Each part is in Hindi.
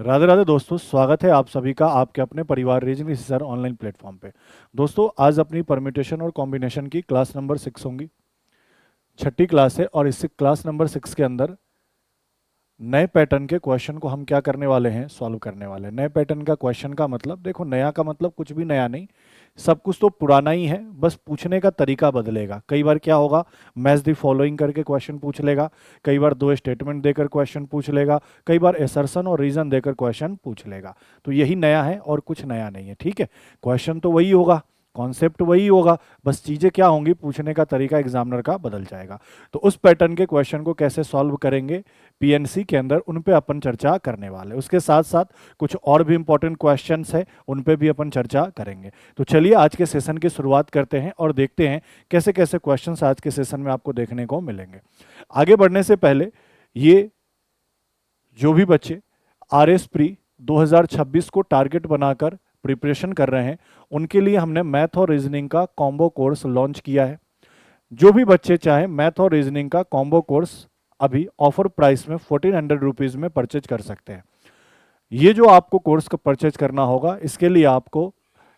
राधे राधे दोस्तों, स्वागत है आप सभी का आपके अपने परिवार रीजनिंग सर ऑनलाइन प्लेटफॉर्म पे। दोस्तों, आज अपनी परम्यूटेशन और कॉम्बिनेशन की क्लास नंबर 6 होंगी। छठी क्लास है और इस क्लास नंबर 6 के अंदर नए पैटर्न के क्वेश्चन को हम क्या करने वाले हैं, सॉल्व करने वाले हैं। नए पैटर्न का क्वेश्चन का मतलब देखो, नया का मतलब कुछ भी नया नहीं, सब कुछ तो पुराना ही है, बस पूछने का तरीका बदलेगा। कई बार क्या होगा, मैच द फॉलोइंग करके क्वेश्चन पूछ लेगा, कई बार दो स्टेटमेंट देकर क्वेश्चन पूछ लेगा, कई बार एसर्शन और रीजन देकर क्वेश्चन पूछ लेगा। तो यही नया है और कुछ नया नहीं है, ठीक है। क्वेश्चन तो वही होगा, कॉन्सेप्ट वही होगा, बस चीज़ें क्या होंगी, पूछने का तरीका एग्जामिनर का बदल जाएगा। तो उस पैटर्न के क्वेश्चन को कैसे सॉल्व करेंगे पीएनसी के अंदर, उन पे अपन चर्चा करने वाले। उसके साथ साथ कुछ और भी इंपॉर्टेंट क्वेश्चंस है, उन पे भी अपन चर्चा करेंगे। तो चलिए आज के सेशन की शुरुआत करते हैं और देखते हैं कैसे कैसे क्वेश्चंस आज के सेशन में आपको देखने को मिलेंगे। आगे बढ़ने से पहले, ये जो भी बच्चे आर एस प्री 2026 को टारगेट बनाकर प्रिपरेशन कर रहे हैं, उनके लिए हमने मैथ और रीजनिंग का कॉम्बो कोर्स लॉन्च किया है। जो भी बच्चे चाहें मैथ और रीजनिंग का कॉम्बो कोर्स अभी ऑफर प्राइस में 1400 रुपीज़ में परचेज कर सकते हैं। ये जो आपको कोर्स का परचेज करना होगा, इसके लिए आपको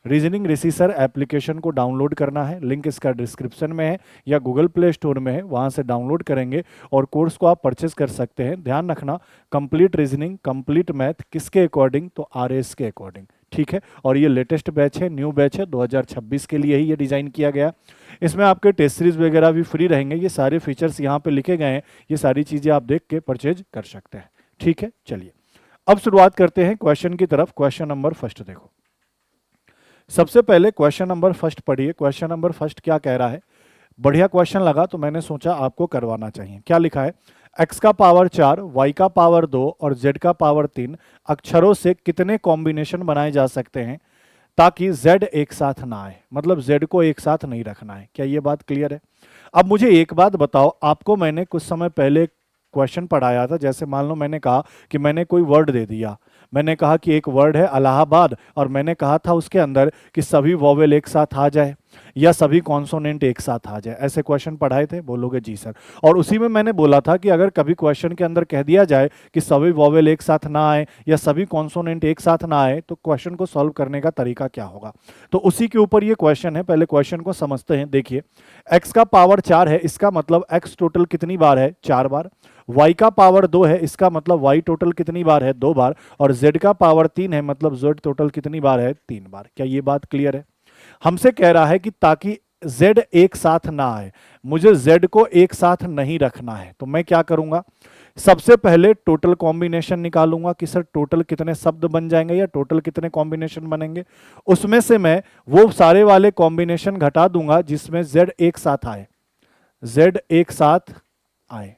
रीजनिंग रिसीसर एप्लीकेशन को डाउनलोड करना है। लिंक इसका डिस्क्रिप्शन में है या गूगल प्ले स्टोर में है, वहाँ से डाउनलोड करेंगे और कोर्स को आप परचेज कर सकते हैं। ध्यान रखना, कंप्लीट रीजनिंग, कंप्लीट मैथ, किसके अकॉर्डिंग, तो आरएस के अकॉर्डिंग, ठीक है। और ये लेटेस्ट बैच है, न्यू बैच है, 2026 के लिए ही ये डिज़ाइन किया गया। इसमें आपके टेस्ट सीरीज वगैरह भी फ्री रहेंगे। ये सारे फीचर्स यहाँ पे लिखे गए हैं, ये सारी चीज़ें आप देख के परचेज कर सकते हैं, ठीक है। चलिए अब शुरुआत करते हैं क्वेश्चन की तरफ। क्वेश्चन नंबर फर्स्ट देखो, सबसे पहले क्वेश्चन नंबर फर्स्ट पढ़िए। क्वेश्चन नंबर फर्स्ट क्या कह रहा है, बढ़िया क्वेश्चन लगा तो मैंने सोचा आपको करवाना चाहिए। क्या लिखा है, x का पावर 4, y का पावर 2 और z का पावर 3 अक्षरों से कितने कॉम्बिनेशन बनाए जा सकते हैं ताकि z एक साथ ना आए। मतलब z को एक साथ नहीं रखना है। क्या ये बात क्लियर है? अब मुझे एक बात बताओ, आपको मैंने कुछ समय पहले क्वेश्चन पढ़ाया था। जैसे मान लो मैंने कहा कि मैंने कोई वर्ड दे दिया, मैंने कहा कि एक वर्ड है इलाहाबाद, और मैंने कहा था उसके अंदर कि सभी वॉवेल एक साथ आ जाए या सभी कॉन्सोनेंट एक साथ आ जाए। ऐसे क्वेश्चन पढ़ाए थे? बोलोगे जी सर। और उसी में मैंने बोला था कि अगर कभी क्वेश्चन के अंदर कह दिया जाए कि सभी वॉवेल एक साथ ना आए या सभी कॉन्सोनेंट एक साथ ना आए, तो क्वेश्चन को सॉल्व करने का तरीका क्या होगा। तो उसी के ऊपर ये क्वेश्चन है। पहले क्वेश्चन को समझते हैं। देखिए, एक्स का पावर 4 है, इसका मतलब एक्स टोटल कितनी बार है, 4 बार। y का पावर 2 है, इसका मतलब y टोटल कितनी बार है, 2 बार। और z का पावर 3 है, मतलब z टोटल कितनी बार है, 3 बार। क्या ये बात क्लियर है? हमसे कह रहा है कि ताकि z एक साथ ना आए, मुझे z को एक साथ नहीं रखना है, तो मैं क्या करूंगा, सबसे पहले टोटल कॉम्बिनेशन निकालूंगा कि सर टोटल कितने शब्द बन जाएंगे या टोटल कितने कॉम्बिनेशन बनेंगे। उसमें से मैं वो सारे वाले कॉम्बिनेशन घटा दूंगा जिसमें z एक साथ आए, z एक साथ आए।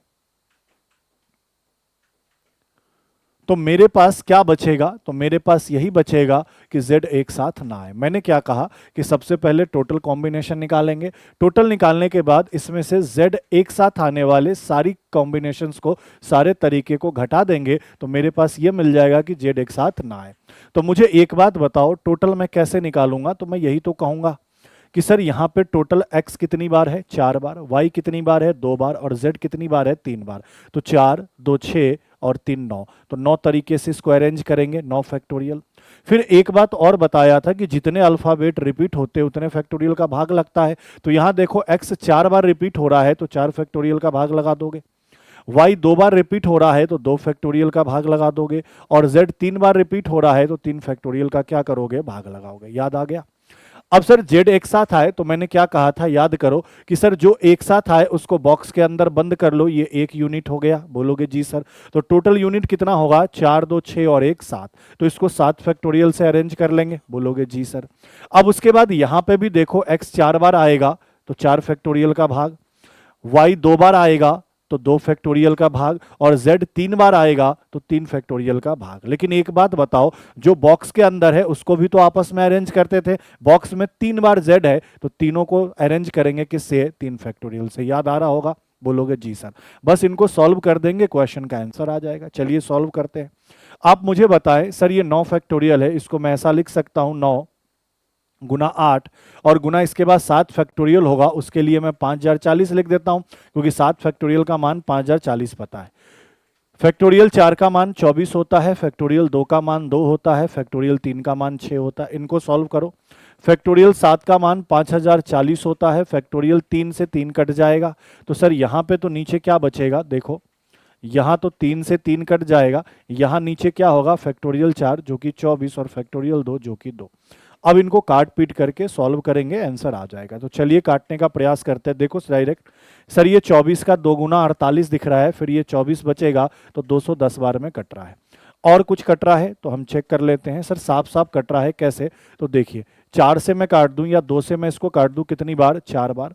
तो मेरे पास क्या बचेगा, तो मेरे पास यही बचेगा कि z एक साथ ना आए। मैंने क्या कहा कि सबसे पहले टोटल कॉम्बिनेशन निकालेंगे, टोटल निकालने के बाद इसमें से z एक साथ आने वाले सारी कॉम्बिनेशंस को, सारे तरीके को घटा देंगे, तो मेरे पास ये मिल जाएगा कि z एक साथ ना आए। तो मुझे एक बात बताओ, टोटल मैं कैसे निकालूंगा, तो मैं यही तो कहूंगा कि सर यहाँ पे टोटल x कितनी बार है, 4 बार, y कितनी बार है, 2 बार, और z कितनी बार है, 3 बार। तो 4, 2, 6 और 3, 9। तो 9 तरीके से इसको अरेंज करेंगे, 9 फैक्टोरियल। फिर एक बात और बताया था कि जितने अल्फाबेट रिपीट होते उतने फैक्टोरियल का भाग लगता है। तो यहाँ देखो, x 4 बार रिपीट हो रहा है तो 4 फैक्टोरियल का भाग लगा दोगे, y 2 बार रिपीट हो रहा है तो 2 फैक्टोरियल का भाग लगा दोगे, और z 3 बार रिपीट हो रहा है तो 3 फैक्टोरियल का क्या करोगे, भाग लगाओगे। याद आ गया? अब सर z एक साथ आए तो मैंने क्या कहा था, याद करो कि सर जो एक साथ आए उसको बॉक्स के अंदर बंद कर लो, ये एक यूनिट हो गया। बोलोगे जी सर। तो टोटल यूनिट कितना होगा, 4, 2, 6 और 1, 7। तो इसको 7 फैक्टोरियल से अरेंज कर लेंगे। बोलोगे जी सर। अब उसके बाद यहां पे भी देखो, x 4 बार आएगा तो 4 फैक्टोरियल का भाग, y 2 बार आएगा तो 2 फैक्टोरियल का भाग, और z 3 बार आएगा तो 3 फैक्टोरियल का भाग। लेकिन एक बात बताओ, जो बॉक्स के अंदर है उसको भी तो आपस में अरेंज करते थे। बॉक्स में 3 बार z है तो तीनों को अरेंज करेंगे किससे, 3 फैक्टोरियल से। याद आ रहा होगा? बोलोगे जी सर। बस इनको सॉल्व कर देंगे, क्वेश्चन का आंसर आ जाएगा। चलिए सॉल्व करते हैं। आप मुझे बताएं, सर ये 9 फैक्टोरियल है, इसको मैं ऐसा लिख सकता हूं, 9 गुना 8 और गुना इसके बाद 7 फैक्टोरियल होगा, उसके लिए मैं 5040 लिख देता हूं, क्योंकि 7 फैक्टोरियल का मान 5040 पता है। फैक्टोरियल 4 का मान 24 होता है, फैक्टोरियल 2 का मान 2 होता है, फैक्टोरियल 3 का मान 6 होता है। इनको सॉल्व करो। फैक्टोरियल 7 का मान 5040 होता है, फैक्टोरियल 3 से 3 कट जाएगा, तो सर यहाँ पे तो नीचे क्या बचेगा, देखो यहाँ तो 3 से 3 कट जाएगा, यहाँ नीचे क्या होगा, फैक्टोरियल 4 जो कि 24 और फैक्टोरियल 2 जो कि 2। अब इनको काट पीट करके सॉल्व करेंगे, आंसर आ जाएगा। तो चलिए काटने का प्रयास करते हैं। देखो डायरेक्ट, सर ये 24 का 2 गुना 48 दिख रहा है, फिर ये 24 बचेगा तो 210 बार में कट रहा है। और कुछ कट रहा है तो हम चेक कर लेते हैं। सर साफ साफ कट रहा है, कैसे, तो देखिए 4 से मैं काट दूं या 2 से मैं इसको काट दूं कितनी बार, 4 बार।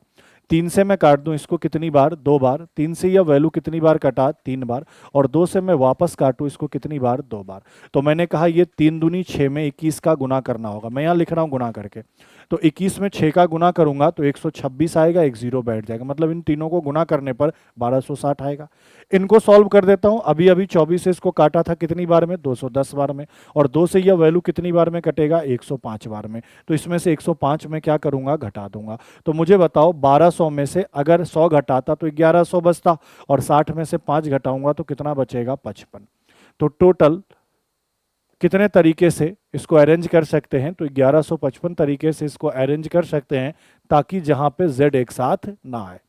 3 से मैं काट दूं इसको कितनी बार, 2 बार। 3 से यह वैल्यू कितनी बार कटा, 3 बार। और 2 से मैं वापस काटूं इसको कितनी बार, 2 बार। तो मैंने कहा ये 3 दूनी 6 में 21 का गुना करना होगा। मैं यहाँ लिख रहा हूँ गुना करके, तो 21 में 6 का गुना करूंगा तो 126 आएगा, एक जीरो बैठ जाएगा, मतलब इन तीनों को गुना करने पर 1260 आएगा। इनको सॉल्व कर देता हूं। अभी अभी 24 से इसको काटा था कितनी बार में, 210 बार में, और 2 से यह वैल्यू कितनी बार में कटेगा, 105 बार में। तो इसमें से 105 में क्या करूंगा, घटा दूंगा। तो मुझे बताओ 1200 में से अगर 100 घटाता तो 1100 बचता, और 60 में से 5 घटाऊंगा तो कितना बचेगा, 55। तो टोटल कितने तरीके से इसको अरेंज कर सकते हैं, तो 1155 तरीके से इसको अरेंज कर सकते हैं, ताकि जहां पे z एक साथ ना आए।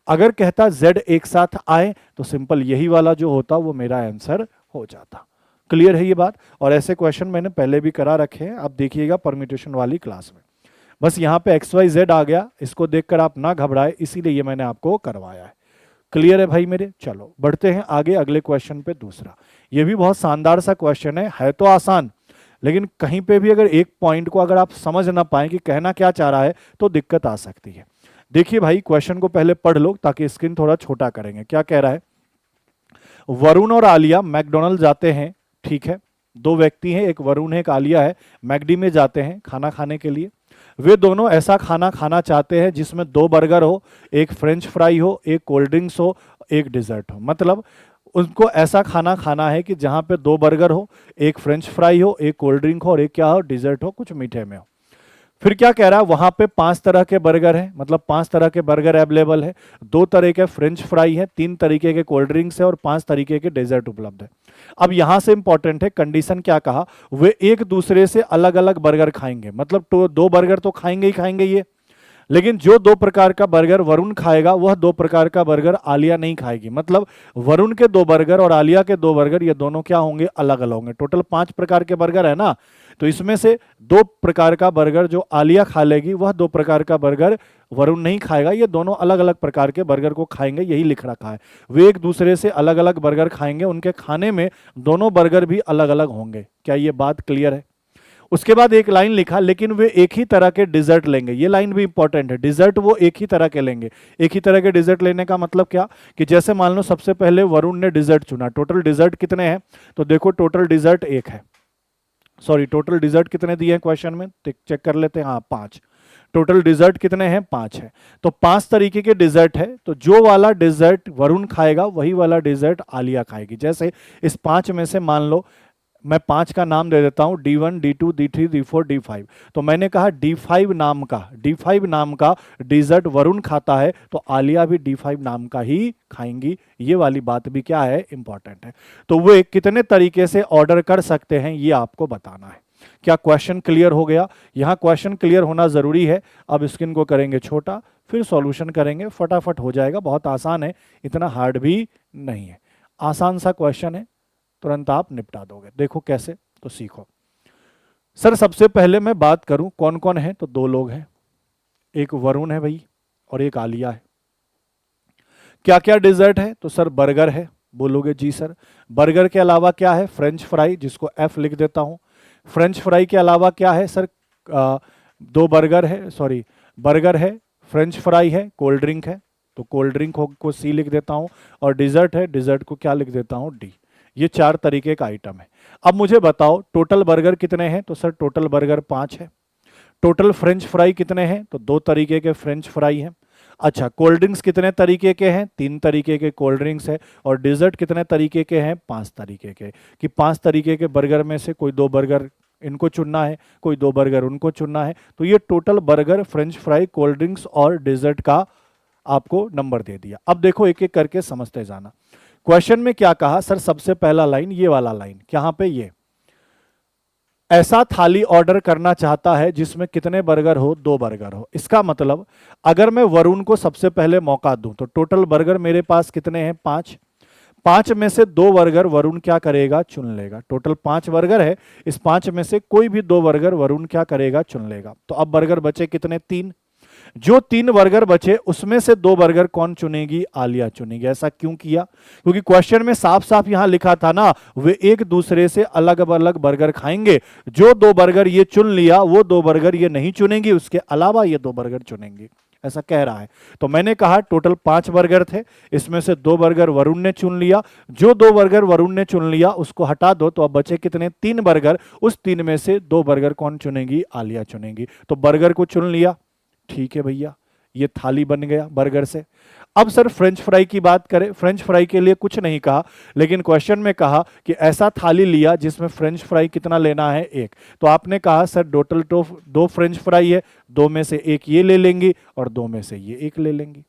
अगर कहता z एक साथ आए तो सिंपल यही वाला जो होता वो मेरा आंसर हो जाता। क्लियर है ये बात। और ऐसे क्वेश्चन मैंने पहले भी करा रखे हैं, आप देखिएगा परम्यूटेशन वाली क्लास में। बस यहाँ पे XYZ आ गया, इसको देखकर आप ना घबराए, इसीलिए ये मैंने आपको करवाया है। क्लियर है भाई मेरे। चलो बढ़ते हैं आगे अगले क्वेश्चन पे। दूसरा, ये भी बहुत शानदार सा क्वेश्चन है तो आसान, लेकिन कहीं पे भी अगर एक पॉइंट को अगर आप समझ ना पाए कि कहना क्या चाह रहा है तो दिक्कत आ सकती है। देखिए भाई क्वेश्चन को पहले पढ़ लो ताकि स्क्रीन थोड़ा छोटा करेंगे। क्या कह रहा है, वरुण और आलिया मैकडोनल्ड जाते हैं, ठीक है, दो व्यक्ति हैं, एक वरुण है एक आलिया है, मैकडी में जाते हैं खाना खाने के लिए। वे दोनों ऐसा खाना खाना चाहते हैं जिसमें 2 बर्गर हो, एक फ्रेंच फ्राई हो, एक कोल्ड ड्रिंक्स हो, एक डिजर्ट हो। मतलब उनको ऐसा खाना खाना है कि जहां पे 2 बर्गर हो, एक फ्रेंच फ्राई हो, एक कोल्ड ड्रिंक हो और एक क्या हो, डिजर्ट हो, कुछ मीठे में हो। फिर क्या कह रहा है, वहां पे 5 तरह के बर्गर हैं, मतलब 5 तरह के बर्गर अवेलेबल है, 2 तरह के फ्रेंच फ्राई है, 3 तरीके के कोल्ड ड्रिंक्स है और 5 तरीके के डेजर्ट उपलब्ध है। अब यहां से इंपॉर्टेंट है कंडीशन, क्या कहा, वे एक दूसरे से अलग अलग बर्गर खाएंगे, मतलब तो 2 बर्गर तो खाएंगे ही खाएंगे ये, लेकिन जो 2 प्रकार का बर्गर वरुण खाएगा वह 2 प्रकार का बर्गर आलिया नहीं खाएगी। मतलब वरुण के 2 बर्गर और आलिया के 2 बर्गर ये दोनों क्या होंगे, अलग अलग होंगे। टोटल 5 प्रकार के बर्गर है ना, तो इसमें से 2 प्रकार का बर्गर जो आलिया खा लेगी वह 2 प्रकार का बर्गर वरुण नहीं खाएगा। ये दोनों अलग अलग प्रकार के बर्गर को खाएंगे, यही लिख रखा है। वे एक दूसरे से अलग अलग बर्गर खाएंगे, उनके खाने में दोनों बर्गर भी अलग अलग होंगे। क्या ये बात क्लियर है। उसके बाद एक लाइन लिखा, लेकिन वे एक ही तरह के डिजर्ट लेंगे। ये लाइन भी इंपॉर्टेंट है, डिजर्ट वो एक ही तरह के लेंगे। एक ही तरह के डिजर्ट लेने का मतलब क्या, कि जैसे मान लो सबसे पहले वरुण ने डिजर्ट चुना, टोटल डिजर्ट कितने हैं, तो देखो टोटल डिजर्ट 1 है, सॉरी टोटल डिजर्ट कितने दिए हैं क्वेश्चन में, चेक कर लेते हैं, हाँ 5। टोटल डिजर्ट कितने हैं, 5 है। तो 5 तरीके के डिजर्ट है, तो जो वाला डिजर्ट वरुण खाएगा वही वाला डिजर्ट आलिया खाएगी। जैसे इस 5 में से मान लो मैं 5 का नाम दे देता हूं, D1 D2 D3 D4 D5। तो मैंने कहा D5 नाम का डिजर्ट वरुण खाता है, तो आलिया भी D5 नाम का ही खाएंगी। ये वाली बात भी क्या है, इंपॉर्टेंट है। तो वे कितने तरीके से ऑर्डर कर सकते हैं ये आपको बताना है। क्या क्वेश्चन क्लियर हो गया। यहां क्वेश्चन क्लियर होना जरूरी है। अब स्क्रीन को करेंगे छोटा, फिर सॉल्यूशन करेंगे, फटाफट हो जाएगा। बहुत आसान है, इतना हार्ड भी नहीं है, आसान सा क्वेश्चन है, तुरंत आप निपटा दोगे। देखो कैसे, तो सीखो। सर सबसे पहले मैं बात करूं कौन कौन है, तो 2 लोग हैं, एक वरुण है भाई और एक आलिया है। क्या क्या डिजर्ट है, तो सर बर्गर है, बोलोगे जी सर। बर्गर के अलावा क्या है, फ्रेंच फ्राई, जिसको F लिख देता हूं। फ्रेंच फ्राई के अलावा क्या है सर, 2 बर्गर है, सॉरी बर्गर है, फ्रेंच फ्राई है, कोल्ड ड्रिंक है, तो कोल्ड ड्रिंक को C लिख देता हूं, और डिजर्ट है, डिजर्ट को क्या लिख देता हूं, D। ये 4 तरीके का आइटम है। अब मुझे बताओ टोटल बर्गर कितने हैं, तो सर टोटल बर्गर 5 है। टोटल फ्रेंच फ्राई कितने हैं, तो 2 तरीके के फ्रेंच फ्राई हैं। अच्छा, कोल्ड ड्रिंक्स कितने तरीके के हैं, 3 तरीके के कोल्ड ड्रिंक्स है। और डिजर्ट कितने तरीके के हैं, 5 तरीके के। कि 5 तरीके के बर्गर में से कोई 2 बर्गर इनको चुनना है, कोई 2 बर्गर उनको चुनना है। तो ये total burger, French fry, cold drinks और डिजर्ट का आपको नंबर दे दिया। अब देखो एक एक करके समझते जाना। क्वेश्चन में क्या कहा सर, सबसे पहला लाइन ये वाला लाइन, यहां पे ये ऐसा थाली ऑर्डर करना चाहता है जिसमें कितने बर्गर हो, 2 बर्गर हो। इसका मतलब अगर मैं वरुण को सबसे पहले मौका दूं तो टोटल बर्गर मेरे पास कितने हैं, 5। 5 में से 2 बर्गर वरुण क्या करेगा, चुन लेगा। टोटल 5 बर्गर है, इस 5 में से कोई भी 2 बर्गर वरुण क्या करेगा, चुन लेगा। तो अब बर्गर बचे कितने, 3। जो 3 बर्गर बचे उसमें से 2 बर्गर कौन चुनेगी, आलिया चुनेगी। ऐसा क्यों किया, क्योंकि क्वेश्चन में साफ साफ यहां लिखा था ना, वे एक दूसरे से अलग अलग बर्गर खाएंगे। जो 2 बर्गर ये चुन लिया वो 2 बर्गर ये नहीं चुनेंगी, उसके अलावा ये 2 बर्गर चुनेंगे, ऐसा कह रहा है। तो मैंने कहा टोटल 5 बर्गर थे, इसमें से 2 बर्गर वरुण ने चुन लिया। जो 2 बर्गर वरुण ने चुन लिया उसको हटा दो, तो अब बचे कितने, 3 बर्गर। उस 3 में से 2 बर्गर कौन चुनेगी, आलिया चुनेगी। तो बर्गर को चुन लिया, ठीक है भैया, ये थाली बन गया बर्गर से। अब सर फ्रेंच फ्राई की बात करें, फ्रेंच फ्राई के लिए कुछ नहीं कहा, लेकिन क्वेश्चन में कहा कि ऐसा थाली लिया जिसमें फ्रेंच फ्राई कितना लेना है, 1। तो आपने कहा सर टोटल तो 2 फ्रेंच फ्राई है, 2 में से 1 ये ले लेंगी और 2 में से ये 1 ले लेंगी।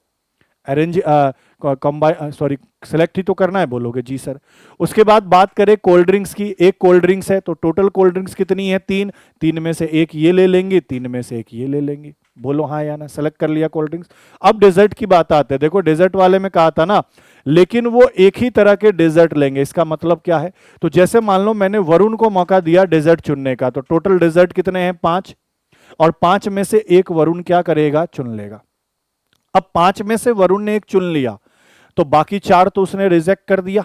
अरेंज कंबाइन, सॉरी सेलेक्ट ही तो करना है, बोलोगे जी सर। उसके बाद बात करें कोल्ड ड्रिंक्स की, 1 कोल्ड ड्रिंक्स है तो टोटल कोल्ड ड्रिंक्स कितनी है, 3। 3 में से 1 ये ले लेंगी, 3 में से 1 ये ले लेंगी। बोलो हाँ या ना, सेलेक्ट कर लिया कोल्ड ड्रिंक्स। अब डेजर्ट की बात आते हैं, देखो डेजर्ट वाले में कहा था ना, लेकिन वो एक ही तरह के डेजर्ट लेंगे। इसका मतलब क्या है, तो जैसे मान लो मैंने वरुण को मौका दिया डेजर्ट चुनने का, तो टोटल डेजर्ट कितने हैं, 5, और 5 में से 1 वरुण क्या करेगा, चुन लेगा। अब 5 में से वरुण ने 1 चुन लिया, तो बाकी 4 तो उसने रिजेक्ट कर दिया।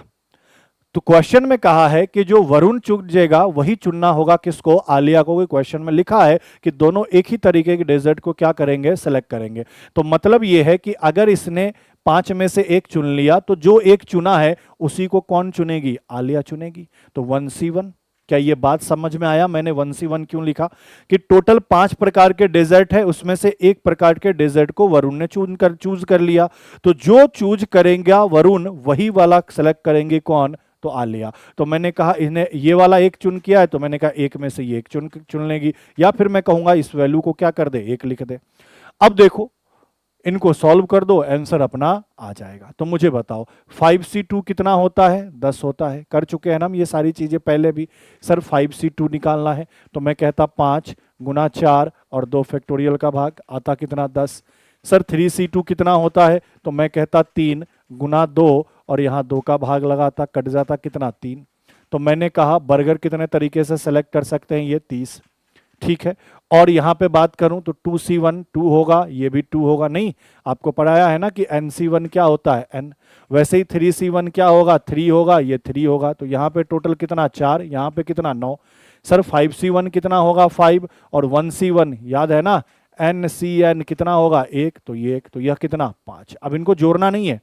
तो क्वेश्चन में कहा है कि जो वरुण चुनेगा वही चुनना होगा किसको, आलिया को। क्वेश्चन में लिखा है कि दोनों एक ही तरीके के डेजर्ट को क्या करेंगे, सेलेक्ट करेंगे। तो मतलब यह है कि अगर इसने 5 में से 1 चुन लिया तो जो 1 चुना है उसी को कौन चुनेगी, आलिया चुनेगी। तो 1C1, क्या ये बात समझ में आया, मैंने 1C1 क्यों लिखा, कि टोटल 5 प्रकार के डेजर्ट है, उसमें से 1 प्रकार के डेजर्ट को वरुण ने चूज कर लिया। तो जो चूज करेंगे वरुण वही वाला सेलेक्ट करेंगे कौन, तो आलिया। तो मैंने कहा इन्हें ये वाला 1 चुन किया है, तो मैंने कहा 1 में से ये 1 चुन लेगी, या फिर मैं कहूंगा इस वैल्यू को क्या कर दे, 1 लिख दे। अब देखो इनको सॉल्व कर दो, आंसर अपना आ जाएगा। तो मुझे बताओ 5C2 कितना होता है, 10 होता है। कर चुके हैं ना हम ये सारी चीजें पहले भी। सर 5C2 निकालना है, तो मैं कहता 5 गुना 4 और 2 फैक्टोरियल का भाग, आता कितना, 10। सर 3C2 कितना होता है, तो मैं कहता 3 गुना 2 और यहाँ 2 का भाग लगाता, कट जाता कितना, 3। तो मैंने कहा बर्गर कितने तरीके से सेलेक्ट कर सकते हैं, ये 30, ठीक है। और यहां पे बात करूं तो 2C1 2 होगा, ये भी 2 होगा, नहीं आपको पढ़ाया है ना कि NC1 क्या होता है, N। वैसे ही 3C1 क्या होगा, 3 होगा, ये 3 होगा। तो यहाँ पे टोटल कितना, 4, यहाँ पे कितना, 9। सर 5C1 कितना होगा, 5, और 1C1 याद है ना, NCN कितना होगा, 1, तो ये 1, तो यह कितना, 5। अब इनको जोड़ना नहीं है,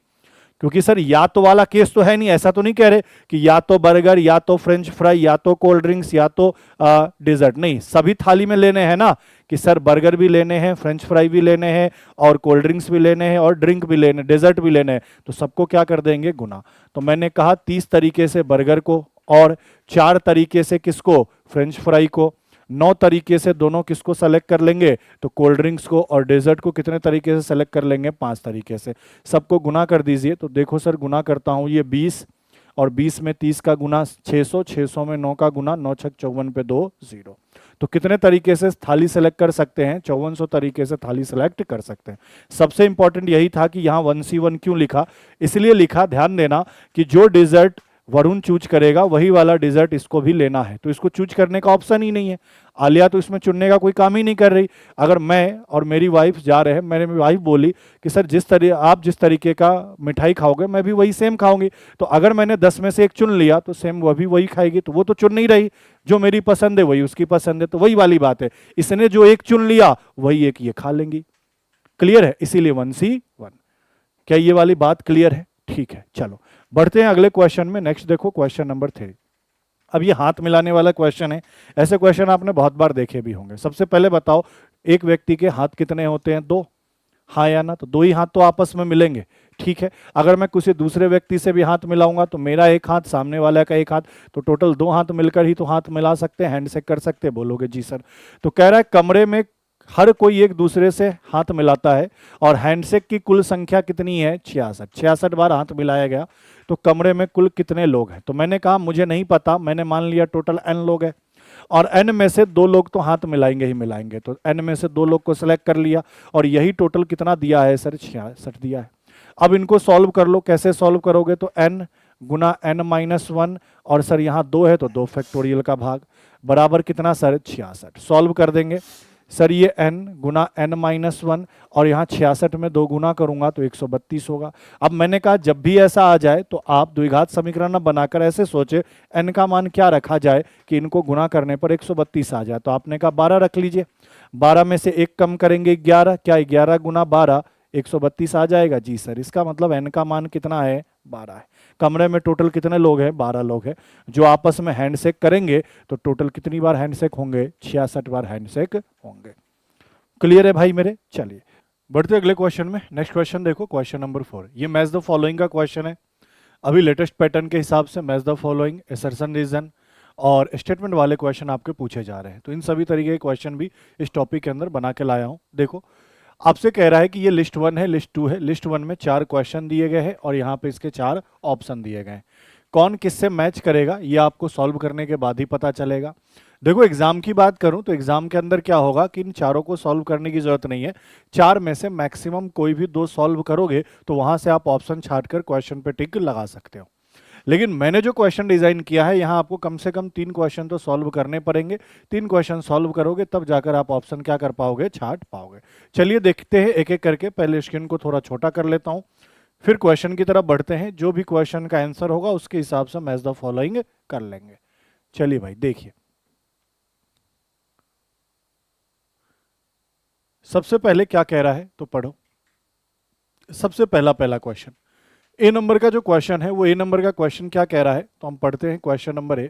क्योंकि सर या तो वाला केस तो है नहीं, ऐसा तो नहीं कह रहे कि या तो बर्गर, या तो फ्रेंच फ्राई, या तो कोल्ड ड्रिंक्स, या तो डेजर्ट। नहीं, सभी थाली में लेने हैं ना, कि सर बर्गर भी लेने हैं, फ्रेंच फ्राई भी लेने हैं, और कोल्ड ड्रिंक्स भी लेने हैं, और ड्रिंक भी लेने, डेजर्ट भी लेने हैं। तो सबको क्या कर देंगे, गुना। तो मैंने कहा 30 तरीके से बर्गर को, और 4 तरीके से किसको, फ्रेंच फ्राई को, 9 तरीके से दोनों किसको सेलेक्ट कर लेंगे, तो कोल्ड ड्रिंक्स को, और डेजर्ट को कितने तरीके से सेलेक्ट कर लेंगे, 5 तरीके से। सबको गुना कर दीजिए। तो देखो सर गुना करता हूं, ये 20, और 20 में 30 का गुना 600, 600 में 9 का गुना, 9 छक 54 पे 2 0। तो कितने तरीके से थाली सेलेक्ट कर सकते हैं, 5400 तरीके से थाली सेलेक्ट कर सकते हैं। सबसे इंपॉर्टेंट यही था कि यहाँ 1C1 क्यों लिखा, इसलिए लिखा, ध्यान देना कि जो डेजर्ट वरुण चूज करेगा वही वाला डेजर्ट इसको भी लेना है। तो इसको चूज करने का ऑप्शन ही नहीं है, आलिया तो इसमें चुनने का कोई काम ही नहीं कर रही। अगर मैं और मेरी वाइफ जा रहे हैं, मेरी वाइफ बोली कि सर आप जिस तरीके का मिठाई खाओगे मैं भी वही सेम खाऊंगी, तो अगर मैंने 10 में से 1 चुन लिया तो सेम वह भी वही खाएगी। तो वो तो चुन नहीं रही, जो मेरी पसंद है वही उसकी पसंद है। तो वही वाली बात है, इसने जो 1 चुन लिया वही 1 ये खा लेंगी। क्लियर है, इसीलिए 1C1। क्या ये वाली बात क्लियर है, ठीक है। चलो बढ़ते हैं अगले क्वेश्चन में। नेक्स्ट देखो क्वेश्चन नंबर 3। अब ये हाथ मिलाने वाला क्वेश्चन है, ऐसे क्वेश्चन आपने बहुत बार देखे भी होंगे। सबसे पहले बताओ एक व्यक्ति के हाथ कितने होते हैं, 2, हाँ या ना, तो 2 ही हाथ तो आपस में मिलेंगे, ठीक है। अगर मैं किसी दूसरे व्यक्ति से भी हाथ मिलाऊंगा तो मेरा 1 हाथ, सामने वाला का 1 हाथ, तो टोटल 2 हाथ मिलकर ही तो हाथ मिला सकते हैं, हैंडशेक कर सकते हैं, बोलोगे जी सर। तो कह रहा है कमरे में हर कोई एक दूसरे से हाथ मिलाता है और हैंडशेक की कुल संख्या कितनी है 66। 66 बार हाथ मिलाया गया तो कमरे में कुल कितने लोग हैं? तो मैंने कहा मुझे नहीं पता, मैंने मान लिया टोटल n लोग हैं और n में से 2 लोग तो हाथ मिलाएंगे ही मिलाएंगे, तो n में से 2 लोग को सिलेक्ट कर लिया और यही टोटल कितना दिया है सर? 66 दिया है। अब इनको सॉल्व कर लो। कैसे सॉल्व करोगे? तो n गुना n-1 और सर यहाँ 2 है तो 2 फैक्टोरियल का भाग बराबर कितना सर? 66। सॉल्व कर देंगे सर, ये n गुना n-1 और यहाँ 66 में 2 गुना करूंगा तो 132 होगा। अब मैंने कहा जब भी ऐसा आ जाए तो आप द्विघात समीकरण बनाकर ऐसे सोचे n का मान क्या रखा जाए कि इनको गुना करने पर 132 आ जाए। तो आपने कहा 12 रख लीजिए, 12 में से 1 कम करेंगे 11, क्या 11 गुना 12 132 आ जाएगा? जी सर। इसका मतलब n का मान कितना है? 12 है। कमरे में टोटल कितने लोग हैं? 12 लोग हैं। जो आपस में हैंडशेक करेंगे तो टोटल कितनी बार हैंडशेक होंगे? 66 बार हैंडशेक होंगे। क्लियर है भाई मेरे? चलिए बढ़ते अगले क्वेश्चन में। नेक्स्ट क्वेश्चन देखो, क्वेश्चन नंबर 4। ये मैच द फॉलोइंग का क्वेश्चन है। अभी लेटेस्ट पैटर्न के हिसाब से match the following, assertion, reason और स्टेटमेंट वाले क्वेश्चन आपके पूछे जा रहे हैं। तो इन सभी तरीके के क्वेश्चन भी इस टॉपिक के अंदर बना के लाया हूं। देखो आपसे कह रहा है कि ये लिस्ट 1 है, लिस्ट 2 है। लिस्ट 1 में 4 क्वेश्चन दिए गए हैं और यहाँ पे इसके 4 ऑप्शन दिए गए हैं। कौन किससे मैच करेगा ये आपको सॉल्व करने के बाद ही पता चलेगा। देखो एग्जाम की बात करूं तो एग्जाम के अंदर क्या होगा कि इन चारों को सॉल्व करने की जरूरत नहीं है। 4 में से मैक्सिमम कोई भी 2 सॉल्व करोगे तो वहां से आप ऑप्शन छांटकर क्वेश्चन पे टिक लगा सकते हो। लेकिन मैंने जो क्वेश्चन डिजाइन किया है यहाँ आपको कम से कम 3 क्वेश्चन तो सॉल्व करने पड़ेंगे। 3 क्वेश्चन सॉल्व करोगे तब जाकर आप ऑप्शन क्या कर पाओगे? छांट पाओगे। चलिए देखते हैं एक एक करके। पहले स्क्रीन को थोड़ा छोटा कर लेता हूँ, फिर क्वेश्चन की तरफ बढ़ते हैं। जो भी क्वेश्चन का आंसर होगा उसके हिसाब से मैच द फॉलोइंग कर लेंगे। चलिए भाई देखिए, सबसे पहले क्या कह रहा है तो पढ़ो। सबसे पहला क्वेश्चन ए नंबर का जो क्वेश्चन है वो ए नंबर का क्वेश्चन क्या कह रहा है तो हम पढ़ते हैं। क्वेश्चन नंबर ए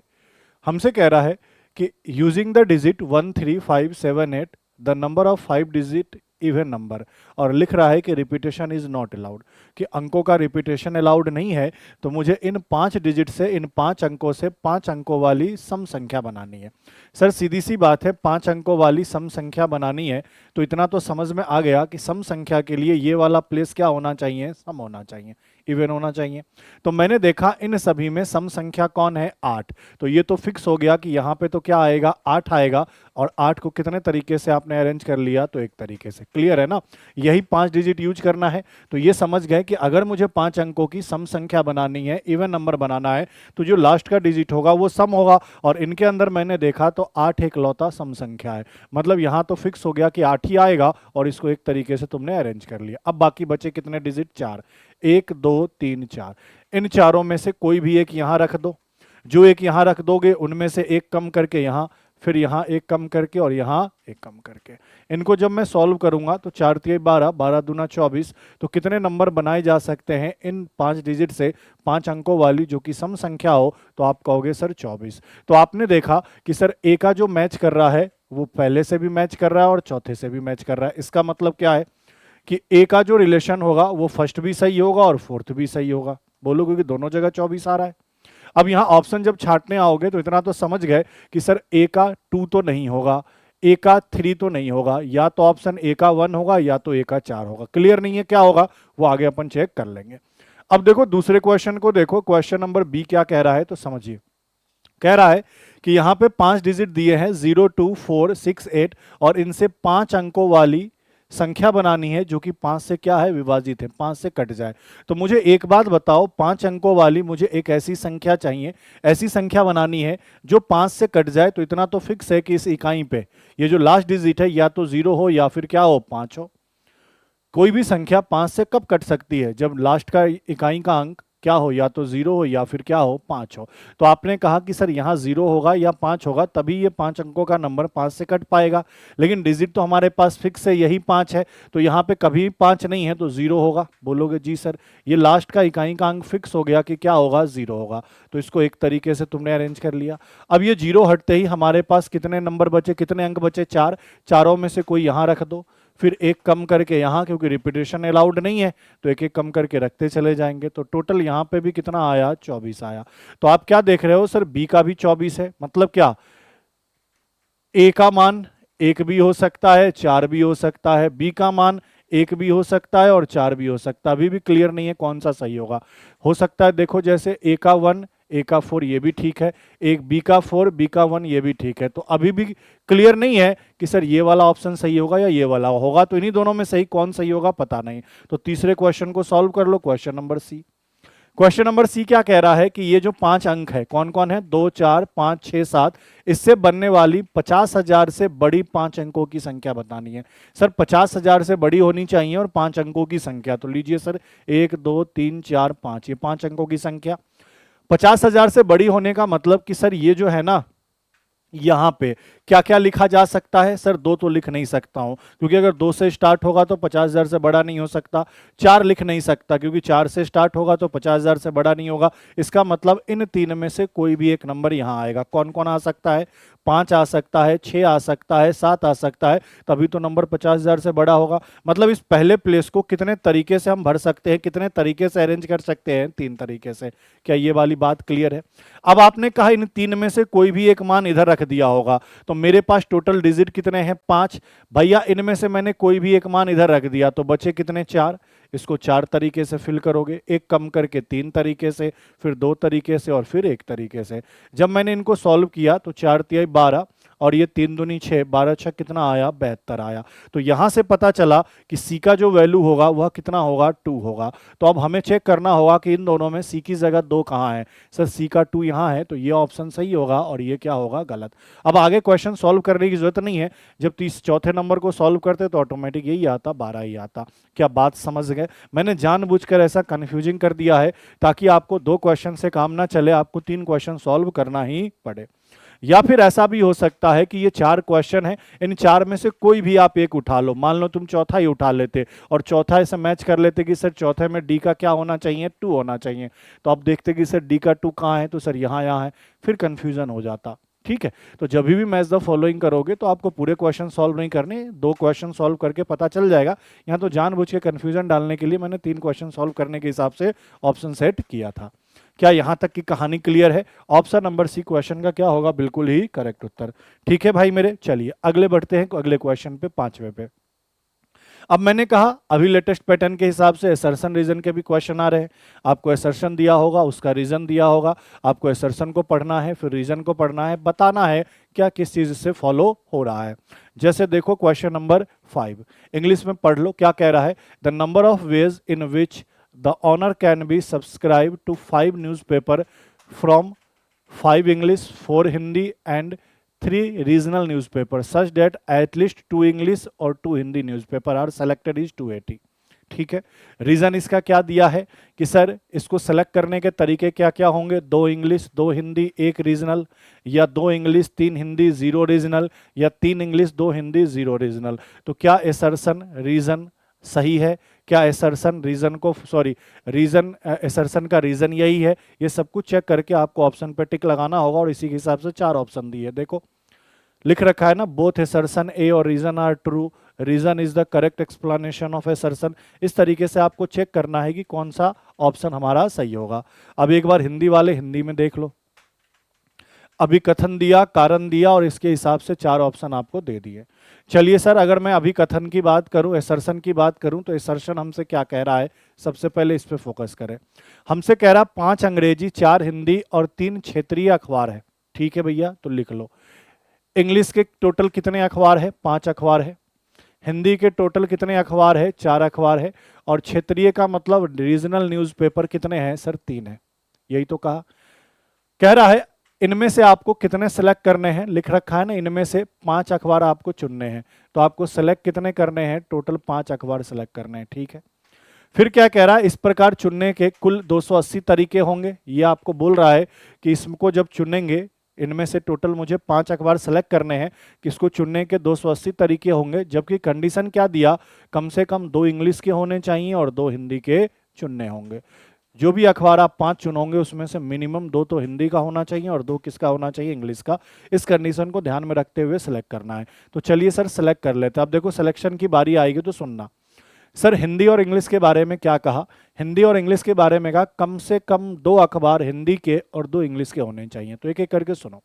हमसे कह रहा है कि using the digit 1 3 5 7 8 the number of 5 digit even number, और लिख रहा है कि रिपीटेशन इज नॉट अलाउड, कि अंकों का रिपीटेशन अलाउड नहीं है। तो मुझे इन 5 डिजिट से, इन 5 अंकों से 5 अंकों वाली सम संख्या बनानी है। सर सीधी सी बात है, 5 अंकों वाली सम संख्या बनानी है तो इतना तो समझ में आ गया कि सम संख्या के लिए ये वाला प्लेस क्या होना चाहिए? सम होना चाहिए, इवन होना चाहिए। तो मैंने देखा इन सभी में सम संख्या कौन है? 8। तो ये तो फिक्स हो गया कि यहाँ पे तो क्या आएगा? 8 आएगा। और 8 को कितने तरीके से आपने अरेंज कर लिया? तो एक तरीके से। क्लियर है ना? यही 5 डिजिट यूज करना है। तो ये समझ गए कि अगर मुझे 5 अंकों की सम संख्या बनानी है, इवन नंबर बनाना है, तो जो लास्ट का डिजिट होगा वो सम होगा। और इनके अंदर मैंने देखा तो 8 एकलौता सम संख्या है। मतलब यहाँ तो फिक्स हो गया कि 8 ही आएगा और इसको एक तरीके से तुमने अरेंज कर लिया। अब बाकी बचे कितने डिजिट? 4। 1 2 3 4। इन चारों में से कोई भी एक यहां रख दो। जो एक यहां रख दोगे उनमें से एक कम करके यहां, फिर यहां एक कम करके और यहां एक कम करके, इनको जब मैं सॉल्व करूंगा तो 4 3 12, 12 दूना 24। तो कितने नंबर बनाए जा सकते हैं इन 5 डिजिट से, 5 अंकों वाली जो कि सम संख्या हो? तो आप कहोगे सर 24। तो आपने देखा कि सर ए का जो मैच कर रहा है वो पहले से भी मैच कर रहा है और चौथे से भी मैच कर रहा है। इसका मतलब क्या है कि ए का जो रिलेशन होगा वो फर्स्ट भी सही होगा और फोर्थ भी सही होगा। बोलो, क्योंकि दोनों जगह 24 आ रहा है। अब यहां ऑप्शन जब छांटने आओगे तो इतना तो समझ गए कि सर ए का 2 तो नहीं होगा, ए का 3 तो नहीं होगा, या तो ऑप्शन ए का 1 होगा या तो ए का 4 होगा। क्लियर नहीं है क्या होगा? वो आगे अपन चेक कर लेंगे। अब देखो दूसरे क्वेश्चन को देखो। क्वेश्चन नंबर बी क्या कह रहा है तो समझिए। कह रहा है कि यहां पे 5 डिजिट दिए हैं 0 2 4 6 8 और इनसे 5 अंकों वाली संख्या बनानी है जो कि 5 से क्या है? विभाजित है, 5 से कट जाए। तो मुझे एक बात बताओ, 5 अंकों वाली मुझे एक ऐसी संख्या चाहिए, ऐसी संख्या बनानी है जो 5 से कट जाए। तो इतना तो फिक्स है कि इस इकाई पे ये जो लास्ट डिजिट है या तो 0 हो या फिर क्या हो? 5 हो। कोई भी संख्या 5 से कब कट सकती है? जब लास्ट का इकाई का अंक क्या हो? या तो 0 हो या फिर क्या हो? 5 हो। तो आपने कहा कि सर यहाँ 0 होगा या 5 होगा तभी ये 5 अंकों का नंबर 5 से कट पाएगा। लेकिन डिजिट तो हमारे पास फिक्स है, यही 5 है। तो यहाँ पे कभी 5 नहीं है तो 0 होगा। बोलोगे जी सर ये लास्ट का इकाई का अंक फिक्स हो गया कि क्या होगा? 0 होगा। तो इसको एक तरीके से तुमने अरेंज कर लिया। अब ये 0 हटते ही हमारे पास कितने नंबर बचे, कितने अंक बचे? 4। चारों में से कोई यहाँ रख दो, फिर एक कम करके यहाँ, क्योंकि रिपीटेशन अलाउड नहीं है तो एक एक कम करके रखते चले जाएंगे। तो टोटल यहाँ पे भी कितना आया? 24 आया। तो आप क्या देख रहे हो? सर बी का भी 24 है। मतलब क्या? ए का मान 1 भी हो सकता है, 4 भी हो सकता है, बी का मान 1 भी हो सकता है और 4 भी हो सकता है। अभी भी क्लियर नहीं है कौन सा सही होगा। हो सकता है देखो जैसे ए का 1, ए का 4 ये भी ठीक है, एक बी का 4, बी का 1 ये भी ठीक है। तो अभी भी क्लियर नहीं है कि सर ये वाला ऑप्शन सही होगा या ये वाला होगा, तो इन्हीं दोनों में सही कौन सही होगा पता नहीं। तो तीसरे क्वेश्चन को सॉल्व कर लो, question number C. Question number C क्या कह रहा है कि ये जो 5 अंक है कौन कौन है, 2, 4, 5, 6, 7, इससे बनने वाली 50,000 से बड़ी 5 अंकों की संख्या बतानी है। सर 50,000 से बड़ी होनी चाहिए और 5 अंकों की संख्या, तो लीजिए सर 1, 2, 3, 4, 5, ये 5 अंकों की संख्या। 50,000 से बड़ी होने का मतलब कि सर ये जो है ना, यहां पे क्या क्या लिखा जा सकता है। सर 2 तो लिख नहीं सकता हूं, क्योंकि अगर 2 से स्टार्ट होगा तो 50,000 से बड़ा नहीं हो सकता। 4 लिख नहीं सकता, क्योंकि 4 से स्टार्ट होगा तो 50,000 से बड़ा नहीं होगा। इसका मतलब इन 3 में से कोई भी एक नंबर यहां आएगा। कौन कौन आ सकता है, 5 आ सकता है, 6 आ सकता है, 7 आ सकता है, तभी तो नंबर 50,000 से बड़ा होगा। मतलब इस पहले प्लेस को कितने तरीके से हम भर सकते हैं, कितने तरीके से अरेंज कर सकते हैं, 3 तरीके से। क्या ये वाली बात क्लियर है? अब आपने कहा इन 3 में से कोई भी एक मान इधर रख दिया होगा, तो मेरे पास टोटल डिजिट कितने हैं, 5। भैया इनमें से मैंने कोई भी एक मान इधर रख दिया, तो बचे कितने, 4। इसको 4 तरीके से फिल करोगे, एक कम करके 3 तरीके से, फिर 2 तरीके से और फिर 1 तरीके से। जब मैंने इनको सॉल्व किया तो 4 तिहाई 12 और ये 3 दूनी 6, 12 छह कितना आया, 72 आया। तो यहां से पता चला कि सी का जो वैल्यू होगा वह कितना होगा, 2 होगा। तो अब हमें चेक करना होगा कि इन दोनों में सी की जगह 2 कहाँ है। सर सी का 2 यहाँ है, तो ये ऑप्शन सही होगा और ये क्या होगा, गलत। अब आगे क्वेश्चन सॉल्व करने की जरूरत नहीं है। जब चौथे नंबर को सॉल्व करते तो ऑटोमेटिक यही आता, 12 ही आता। क्या बात समझ गए? मैंने जानबूझकर ऐसा कंफ्यूजिंग कर दिया है ताकि आपको 2 क्वेश्चन से काम ना चले, आपको 3 क्वेश्चन सॉल्व करना ही पड़े। या फिर ऐसा भी हो सकता है कि ये 4 क्वेश्चन है, इन 4 में से कोई भी आप एक उठा लो। मान लो तुम चौथा ही उठा लेते और चौथा ऐसे मैच कर लेते कि सर चौथे में डी का क्या होना चाहिए, 2 होना चाहिए। तो आप देखते कि सर डी का 2 कहाँ है, तो सर यहाँ यहाँ है, फिर कंफ्यूजन हो जाता। ठीक है, तो जब भी मैच द फॉलोइंग करोगे तो आपको पूरे क्वेश्चन सॉल्व नहीं करने, 2 क्वेश्चन सॉल्व करके पता चल जाएगा। यहाँ तो जानबूझ के कंफ्यूजन डालने के लिए मैंने 3 क्वेश्चन सॉल्व करने के हिसाब से ऑप्शन सेट किया था। क्या यहां तक की कहानी क्लियर है? ऑप्शन नंबर सी क्वेश्चन का क्या होगा, बिल्कुल ही करेक्ट उत्तर। ठीक है भाई मेरे, चलिए अगले बढ़ते हैं अगले क्वेश्चन पे, 5वें पे। अब मैंने कहा अभी लेटेस्ट पैटर्न के हिसाब से असर्शन रीजन के भी क्वेश्चन आ रहे हैं। आपको असर्शन दिया होगा, उसका रीजन दिया होगा, आपको असर्शन को पढ़ना है, फिर रीजन को पढ़ना है, बताना है क्या किस चीज से फॉलो हो रहा है। जैसे देखो क्वेश्चन नंबर 5 इंग्लिश में पढ़ लो, क्या कह रहा है, the number of ways in which the owner can be subscribed to 5 newspaper from 5 English, 4 Hindi and 3 regional newspaper such that at least 2 English or 2 Hindi newspaper are selected is 280। ठीक है, रीजन इसका क्या दिया है कि सर इसको सेलेक्ट करने के तरीके क्या क्या होंगे, 2 इंग्लिश 2 हिंदी 1 रीजनल, या 2 इंग्लिश 3 हिंदी 0 रीजनल, या 3 इंग्लिश 2 हिंदी 0 रीजनल। तो क्या एसर्शन रीजन सही है, क्या एसर्शन रीजन को, सॉरी रीजन एसर्शन का रीजन यही है, ये सब कुछ चेक करके आपको ऑप्शन पे टिक लगाना होगा। और इसी के हिसाब से 4 ऑप्शन दिए, देखो लिख रखा है ना, बोथ एसर्शन ए और reason are true, reason is the correct explanation of assertion. इस तरीके से आपको चेक करना है कि कौन सा ऑप्शन हमारा सही होगा। अब एक बार हिंदी वाले हिंदी में देख लो, अभिकथन दिया, कारण दिया और इसके हिसाब से 4 ऑप्शन आपको दे दिए। चलिए सर अगर मैं अभिकथन की बात करूं, एसर्शन की बात करूं, तो एसर्शन हमसे क्या कह रहा है, सबसे पहले इस पे फोकस करें। हमसे कह रहा 5 अंग्रेजी 4 हिंदी और 3 क्षेत्रीय अखबार है। ठीक है भैया, तो लिख लो। इंग्लिश के टोटल कितने अखबार है, 5 अखबार है। हिंदी के टोटल कितने अखबार है, 4 अखबार है। और क्षेत्रीय का मतलब रीजनल न्यूज़पेपर कितने हैं, सर 3 है। यही तो कहा, कह रहा है इनमें से आपको कितने सेलेक्ट करने हैं, लिख रखा है ना, इनमें से 5 अखबार आपको चुनने हैं। तो आपको सेलेक्ट कितने करने हैं, टोटल 5 अखबार सेलेक्ट करने हैं। ठीक है, फिर क्या कह रहा है, इस प्रकार चुनने के कुल 280 तरीके होंगे। ये आपको बोल रहा है कि इसको जब चुनेंगे, इनमें से टोटल मुझे 5 अखबार सेलेक्ट करने हैं, कि इसको चुनने के 280 तरीके होंगे। जबकि कंडीशन क्या दिया, कम से कम 2 इंग्लिश के होने चाहिए और 2 हिंदी के चुनने होंगे। जो भी अखबार आप 5 चुनोगे उसमें से मिनिमम 2 तो हिंदी का होना चाहिए और 2 किसका होना चाहिए, इंग्लिश का। इस कंडीशन को ध्यान में रखते हुए सिलेक्ट करना है। तो चलिए सर सिलेक्ट कर लेते हैं। अब देखो सिलेक्शन की बारी आएगी तो सुनना। सर हिंदी और इंग्लिश के बारे में क्या कहा, हिंदी और इंग्लिश के बारे में कहा कम से कम 2 अखबार हिंदी के और 2 इंग्लिश के होने चाहिए। तो एक एक करके सुनो।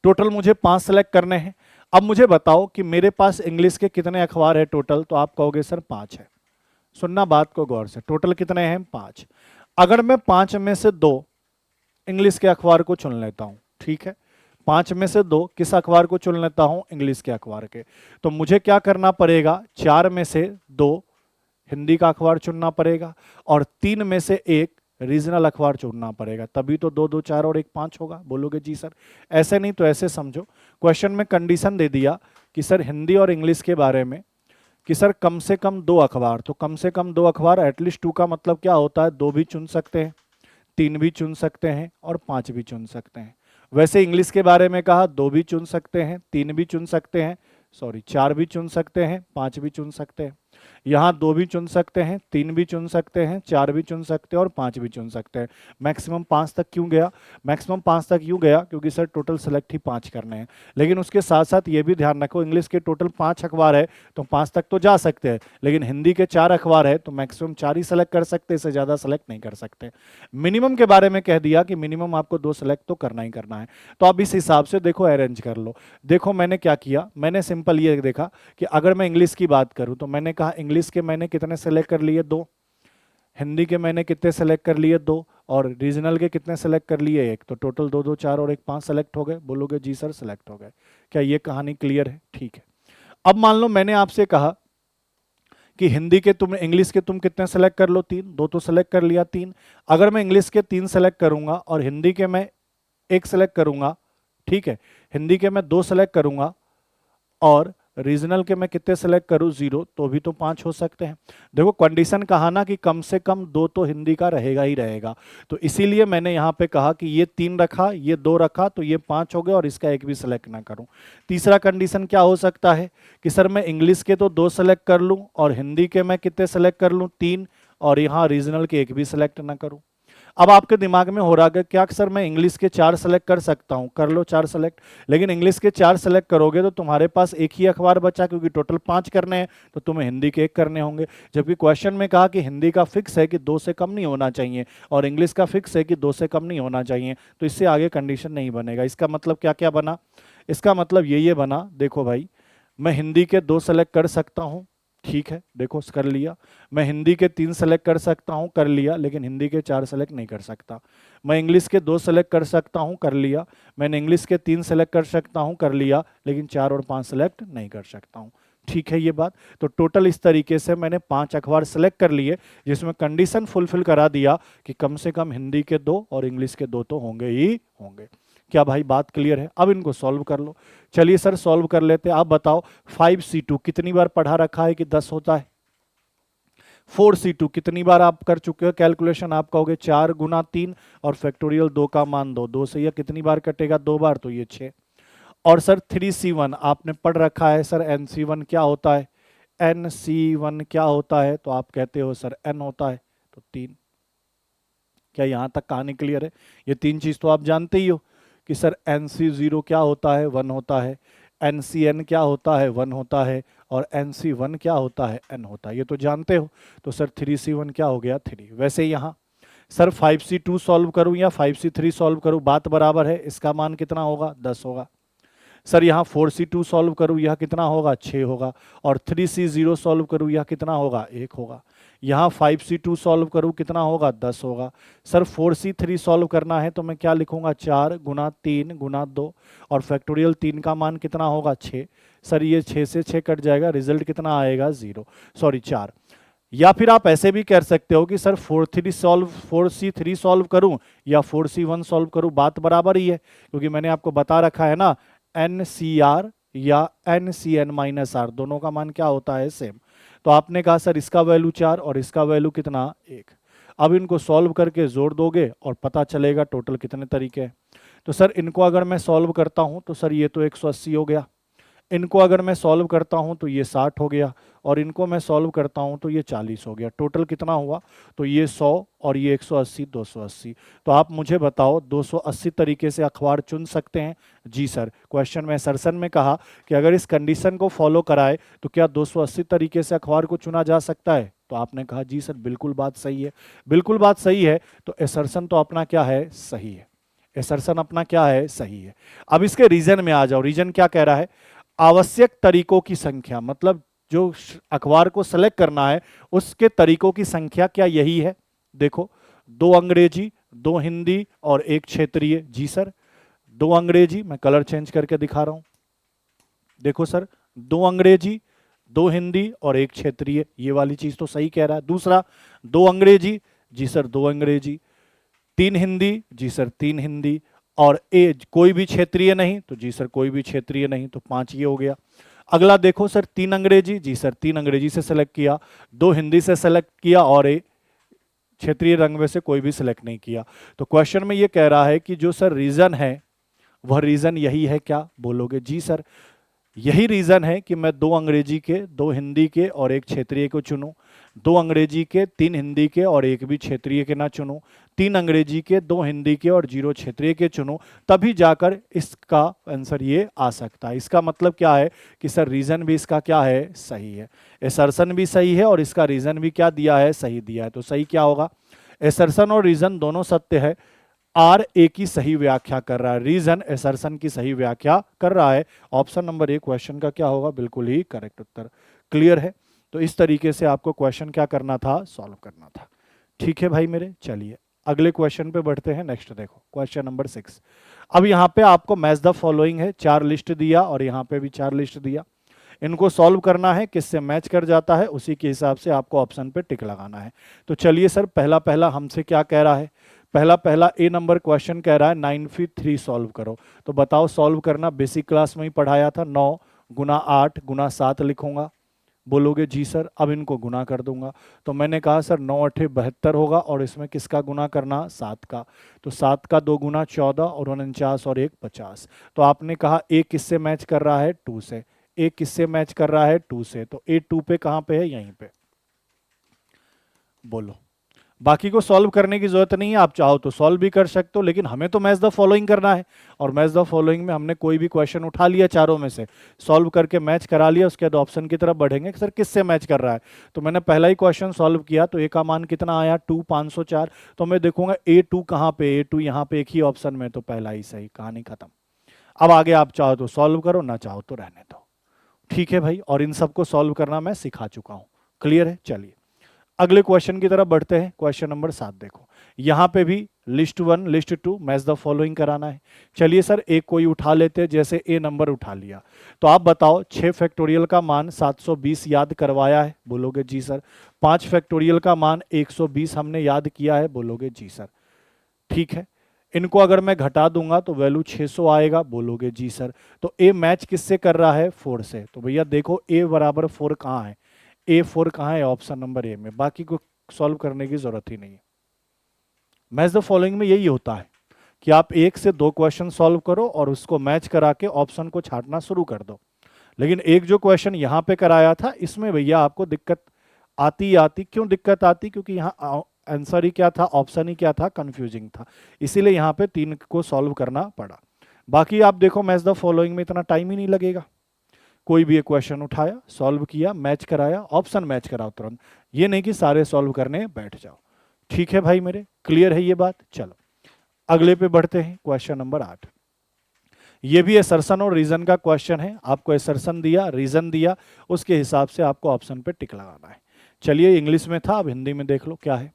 टोटल मुझे 5 सेलेक्ट करने हैं। अब मुझे बताओ कि मेरे पास इंग्लिश के कितने अखबार है टोटल, तो आप कहोगे सर 5 है। सुनना बात को गौर से, टोटल कितने हैं 5। अगर मैं 5 में से 2 इंग्लिश के अखबार को चुन लेता हूं, ठीक है, 5 में से 2 किस अखबार को चुन लेता हूं, इंग्लिश के अखबार के, तो मुझे क्या करना पड़ेगा, 4 में से 2 हिंदी का अखबार चुनना पड़ेगा और 3 में से 1 रीजनल अखबार चुनना पड़ेगा, तभी तो 2 2 4 और 1 5 होगा। बोलोगे जी सर, ऐसे नहीं तो ऐसे समझो। क्वेश्चन में कंडीशन दे दिया कि सर हिंदी और इंग्लिश के बारे में कि सर कम से कम 2 अखबार, तो कम से कम 2 अखबार, एटलीस्ट 2 का मतलब क्या होता है, 2 भी चुन सकते हैं, 3 भी चुन सकते हैं और 5 भी चुन सकते हैं। वैसे इंग्लिश के बारे में कहा 2 भी चुन सकते हैं, 3 भी चुन सकते हैं, सॉरी 4 भी चुन सकते हैं, 5 भी चुन सकते हैं। यहाँ 2 भी चुन सकते हैं, 3 भी चुन सकते हैं, 4 भी चुन सकते हैं और 5 भी चुन सकते हैं। मैक्सिमम 5 तक क्यों गया, मैक्सिमम 5 तक क्यों गया, क्योंकि सर टोटल सेलेक्ट ही 5 करने हैं। लेकिन उसके साथ साथ ये भी ध्यान रखो, इंग्लिश के टोटल 5 अखबार है तो 5 तक तो जा सकते हैं, लेकिन हिंदी के 4 अखबार है तो मैक्सिमम 4 ही सेलेक्ट कर सकते हैं, इससे ज़्यादा सेलेक्ट नहीं कर सकते। मिनिमम के बारे में कह दिया कि मिनिमम आपको 2 सेलेक्ट तो करना ही करना है, तो आप इस हिसाब से देखो अरेंज कर लो। देखो मैंने क्या किया, मैंने सिंपल ये देखा कि अगर मैं इंग्लिश की बात करूं तो मैंने कहा इंग्लिश के मैंने कितने सेलेक्ट कर लिए, 2, हिंदी के मैंने कितने सेलेक्ट कर लिए, 2, और रीजनल के कितने सेलेक्ट कर लिए, 1, तो टोटल 2 2 4 और 1 5 सेलेक्ट हो गए। बोलोगे जी सर सेलेक्ट हो गए। क्या ये कहानी क्लियर है? ठीक है। अब मान लो मैंने आपसे कहा कि हिंदी के तुम, इंग्लिश के तुम कितने सेलेक्ट कर लो, 3, 2 तो सेलेक्ट कर लिया, 3। अगर मैं इंग्लिश के 3 सेलेक्ट करूंगा और हिंदी के मैं 1 सेलेक्ट करूंगा, ठीक है, हिंदी के मैं 2 सेलेक्ट करूंगा और रीजनल के मैं कितने सेलेक्ट करूं, 0, तो भी तो 5 हो सकते हैं। देखो कंडीशन कहा ना कि कम से कम 2 तो हिंदी का रहेगा ही रहेगा, तो इसीलिए मैंने यहां पे कहा कि ये 3 रखा, ये 2 रखा, तो ये 5 हो गए और इसका 1 भी सेलेक्ट ना करूं। तीसरा कंडीशन क्या हो सकता है कि सर मैं इंग्लिश के तो 2 सेलेक्ट कर लूं और हिंदी के मैं कितने सेलेक्ट कर लूं, 3, और यहाँ रीजनल के 1 भी सेलेक्ट ना करूं। अब आपके दिमाग में हो रहा है क्या सर मैं इंग्लिश के 4 सेलेक्ट कर सकता हूं, कर लो 4 सेलेक्ट, लेकिन इंग्लिश के 4 सेलेक्ट करोगे तो तुम्हारे पास 1 ही अखबार बचा, क्योंकि टोटल 5 करने हैं तो तुम्हें हिंदी के 1 करने होंगे। जबकि क्वेश्चन में कहा कि हिंदी का फिक्स है कि 2 से कम नहीं होना चाहिए और इंग्लिश का फिक्स है कि 2 से कम नहीं होना चाहिए, तो इससे आगे कंडीशन नहीं बनेगा। इसका मतलब क्या क्या बना, इसका मतलब ये बना, देखो भाई मैं हिंदी के 2 सेलेक्ट कर सकता हूं, ठीक है, देखो कर लिया। मैं हिंदी के 3 सेलेक्ट कर सकता हूं, कर लिया, लेकिन हिंदी के 4 सेलेक्ट नहीं कर सकता। मैं इंग्लिश के 2 सेलेक्ट कर सकता हूं, कर लिया। मैंने इंग्लिश के 3 सेलेक्ट कर सकता हूं, कर लिया, लेकिन 4 और 5 सेलेक्ट नहीं कर सकता हूं। ठीक है ये बात, तो टोटल इस तरीके से मैंने 5 अखबार सेलेक्ट कर लिए, जिसमें कंडीशन फुलफिल करा दिया कि कम से कम हिंदी के 2 और इंग्लिश के 2 तो होंगे ही होंगे। क्या भाई बात क्लियर है? अब इनको सॉल्व कर लो। चलिए सर सॉल्व कर लेते हैं। आप बताओ 5C2 कितनी बार पढ़ा रखा है कि 10 होता है? 4C2 कितनी बार आप कर चुके हो कैलकुलेशन? आप कहोगे 4 गुना 3 और फैक्टोरियल 2 का मान 2, 2 से यह कितनी बार कटेगा, 2 बार, तो ये 6। और सर 3C1 आपने पढ़ रखा है, सर NC1 क्या होता है, NC1 क्या होता है, तो आप कहते हो सर N होता है, तो 3। क्या यहां तक कहानी क्लियर है? ये 3 चीज तो आप जानते ही हो कि सर NC0 क्या होता है, 1 होता है, NCN क्या होता है, 1 होता है, और NC1 क्या होता है, N होता है, ये तो जानते हो। तो सर 3C1 क्या हो गया, 3। वैसे यहाँ सर 5C2 सॉल्व करूं या 5C3 सॉल्व करूं, बात बराबर है, इसका मान कितना होगा, 10 होगा। सर यहाँ 4C2 सॉल्व करूँ यह कितना होगा, 6 होगा, और 3C0 सॉल्व करूँ यह कितना होगा, 1 होगा। यहाँ 5C2 सॉल्व करूँ कितना होगा, 10 होगा। सर 4C3 सॉल्व करना है तो मैं क्या लिखूंगा, 4 गुना 3 गुना 2, और फैक्टोरियल 3 का मान कितना होगा, 6। सर ये 6 से 6 कट जाएगा, रिजल्ट कितना आएगा, 0, सॉरी 4। या फिर आप ऐसे भी कर सकते हो कि सर 4C3 सॉल्व करूं या 4C1 सॉल्व करूं, बात बराबर ही है, क्योंकि मैंने आपको बता रखा है ना NCR या NCN-R दोनों का मान क्या होता है, सेम। तो आपने कहा सर इसका वैल्यू 4 और इसका वैल्यू कितना, 1। अब इनको सॉल्व करके जोड़ दोगे और पता चलेगा टोटल कितने तरीके हैं। तो सर इनको अगर मैं सॉल्व करता हूं तो सर ये तो 180 हो गया, इनको अगर मैं सॉल्व करता हूं तो ये 60 हो गया, और इनको मैं सॉल्व करता हूं तो ये 40 हो गया। टोटल कितना हुआ, तो ये 100 और ये 180, 280। तो आप मुझे बताओ 280 तरीके से अखबार चुन सकते हैं? जी सर। क्वेश्चन में सर्सन में कहा कि अगर इस कंडीशन को फॉलो कराए तो क्या 280 तरीके से अखबार को चुना जा सकता है? तो आपने कहा जी सर बिल्कुल बात सही है, बिल्कुल बात सही है। तो असर्शन तो अपना क्या है, सही है। असर्शन अपना क्या है, सही है। अब इसके रीजन में आ जाओ, रीजन क्या कह रहा है, आवश्यक तरीकों की संख्या, मतलब जो अखबार को सेलेक्ट करना है उसके तरीकों की संख्या क्या यही है? देखो, 2 अंग्रेजी, 2 हिंदी और 1 क्षेत्रीय। जी सर, 2 अंग्रेजी, मैं कलर चेंज करके दिखा रहा हूं। देखो सर, 2 अंग्रेजी, 2 हिंदी और 1 क्षेत्रीय, ये वाली चीज तो सही कह रहा है। दूसरा, 2 अंग्रेजी, जी सर 2 अंग्रेजी, 3 हिंदी, जी सर 3 हिंदी, और कोई भी क्षेत्रीय नहीं, तो जी सर कोई भी क्षेत्रीय नहीं, तो 5 ये हो गया। अगला देखो सर, 3 अंग्रेजी, जी सर 3 अंग्रेजी से सेलेक्ट किया, 2 हिंदी से सेलेक्ट किया और क्षेत्रीय रंग में से कोई भी सिलेक्ट नहीं किया। तो क्वेश्चन में ये कह रहा है कि जो सर रीजन है वह रीजन यही है क्या? बोलोगे जी सर यही रीजन है कि मैं 2 अंग्रेजी के, 2 हिंदी के और 1 क्षेत्रीय को चुनूं, 2 अंग्रेजी के, 3 हिंदी के और 1 भी क्षेत्रीय के ना चुनूं, 3 अंग्रेजी के, 2 हिंदी के और 0 क्षेत्रीय के चुनूं, तभी जाकर इसका आंसर ये आ सकता है। इसका मतलब क्या है कि सर रीजन भी इसका क्या है? सही है। एसर्शन भी सही है और इसका रीजन भी क्या दिया है? सही दिया है। तो सही क्या होगा? एसर्शन और रीजन दोनों सत्य है। आर ए की सही व्याख्या कर रहा है, रीजन एसर्शन की सही व्याख्या कर रहा है। ऑप्शन नंबर ए क्वेश्चन का क्या होगा? बिल्कुल ही करेक्ट उत्तर। क्लियर है? तो इस तरीके से आपको क्वेश्चन क्या करना था? सॉल्व करना था। ठीक है भाई मेरे, चलिए अगले क्वेश्चन पे बढ़ते हैं। नेक्स्ट देखो क्वेश्चन नंबर 6। अब यहाँ पे आपको मैच द फॉलोइंग है, 4 लिस्ट दिया और यहाँ पे भी 4 लिस्ट दिया। इनको सॉल्व करना है, किससे मैच कर जाता है उसी के हिसाब से आपको ऑप्शन पे टिक लगाना है। तो चलिए सर, पहला पहला हमसे क्या कह रहा है? पहला पहला ए नंबर क्वेश्चन कह रहा है 9 फीट 3 सॉल्व करो। तो बताओ, सॉल्व करना बेसिक क्लास में ही पढ़ाया था। 9 गुना 8 गुना 7 लिखूंगा। बोलोगे जी सर, अब इनको गुना कर दूंगा। तो मैंने कहा सर 9 8 72 होगा और इसमें किसका गुना करना? 7 का। तो 7 का 2 गुना 14 और 49 और 1 50। तो आपने कहा ए किससे मैच कर रहा है? 2 से। ए किससे मैच कर रहा है? 2 से। तो ए 2 पे कहां पे है? यहीं पे। बोलो, बाकी को सॉल्व करने की जरूरत नहीं है, आप चाहो तो सॉल्व भी कर सकते हो, लेकिन हमें तो मैच द फॉलोइंग करना है। और मैच द फॉलोइंग में हमने कोई भी क्वेश्चन उठा लिया चारों में से, सॉल्व करके मैच करा लिया, उसके बाद ऑप्शन की तरफ बढ़ेंगे कि सर किससे मैच कर रहा है। तो मैंने पहला ही क्वेश्चन सॉल्व किया तो ए का मान कितना आया? 2 504। तो मैं देखूंगा A2 कहाँ पे? A2 यहाँ पे एक ही ऑप्शन में, तो पहला ही सही, कहानी खत्म। अब आगे आप चाहो तो सॉल्व करो, ना चाहो तो रहने दो। ठीक है भाई, और इन सबको सॉल्व करना मैं सिखा चुका हूं। क्लियर है? चलिए अगले क्वेश्चन की तरफ बढ़ते हैं। क्वेश्चन नंबर 7 देखो, यहां पे भी list 1 list 2 match the following कराना है। चलिए सर, एक कोई उठा लेते हैं, जैसे ए नंबर उठा लिया। तो आप बताओ 6 फैक्टोरियल का मान 720 याद करवाया है? बोलोगे जी सर। 5 फैक्टोरियल का मान 120 हमने याद किया है? बोलोगे जी सर। ठीक है, इनको अगर मैं घटा दूंगा तो वैल्यू 600 आएगा? बोलोगे जी सर। तो ए मैच किससे कर रहा है? 4 से। तो भैया देखो ए बराबर 4 कहाँ है? A4 कहाँ है? ऑप्शन नंबर ए में। बाकी को सॉल्व करने की जरूरत ही नहीं है। मैच द फॉलोइंग में यही होता है कि आप 1 से 2 क्वेश्चन सॉल्व करो और उसको मैच करा के ऑप्शन को छांटना शुरू कर दो। लेकिन एक जो क्वेश्चन यहाँ पे कराया था, इसमें भैया आपको दिक्कत आती। क्यों दिक्कत आती? क्योंकि यहाँ आंसर ही क्या था, ऑप्शन ही क्या था, कंफ्यूजिंग था। इसीलिए यहाँ पे 3 को सॉल्व करना पड़ा। बाकी आप देखो मैच द फॉलोइंग में इतना टाइम ही नहीं लगेगा। कोई भी एक क्वेश्चन उठाया, सॉल्व किया, मैच कराया, ऑप्शन मैच कराओ तुरंत। ये नहीं कि सारे सॉल्व करने बैठ जाओ। ठीक है भाई मेरे, क्लियर है ये बात? चलो अगले पे बढ़ते हैं। क्वेश्चन नंबर 8, ये भी असर्शन और रीजन का क्वेश्चन है। आपको असर्शन दिया, रीजन दिया, उसके हिसाब से आपको ऑप्शन पे टिक लगाना है। चलिए इंग्लिश में था, अब हिंदी में देख लो क्या है।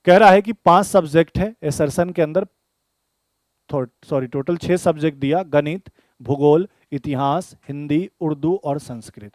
कह रहा है कि 5 सब्जेक्ट है असर्शन के अंदर, टोटल 6 सब्जेक्ट दिया, गणित, भूगोल, इतिहास, हिंदी, उर्दू और संस्कृत,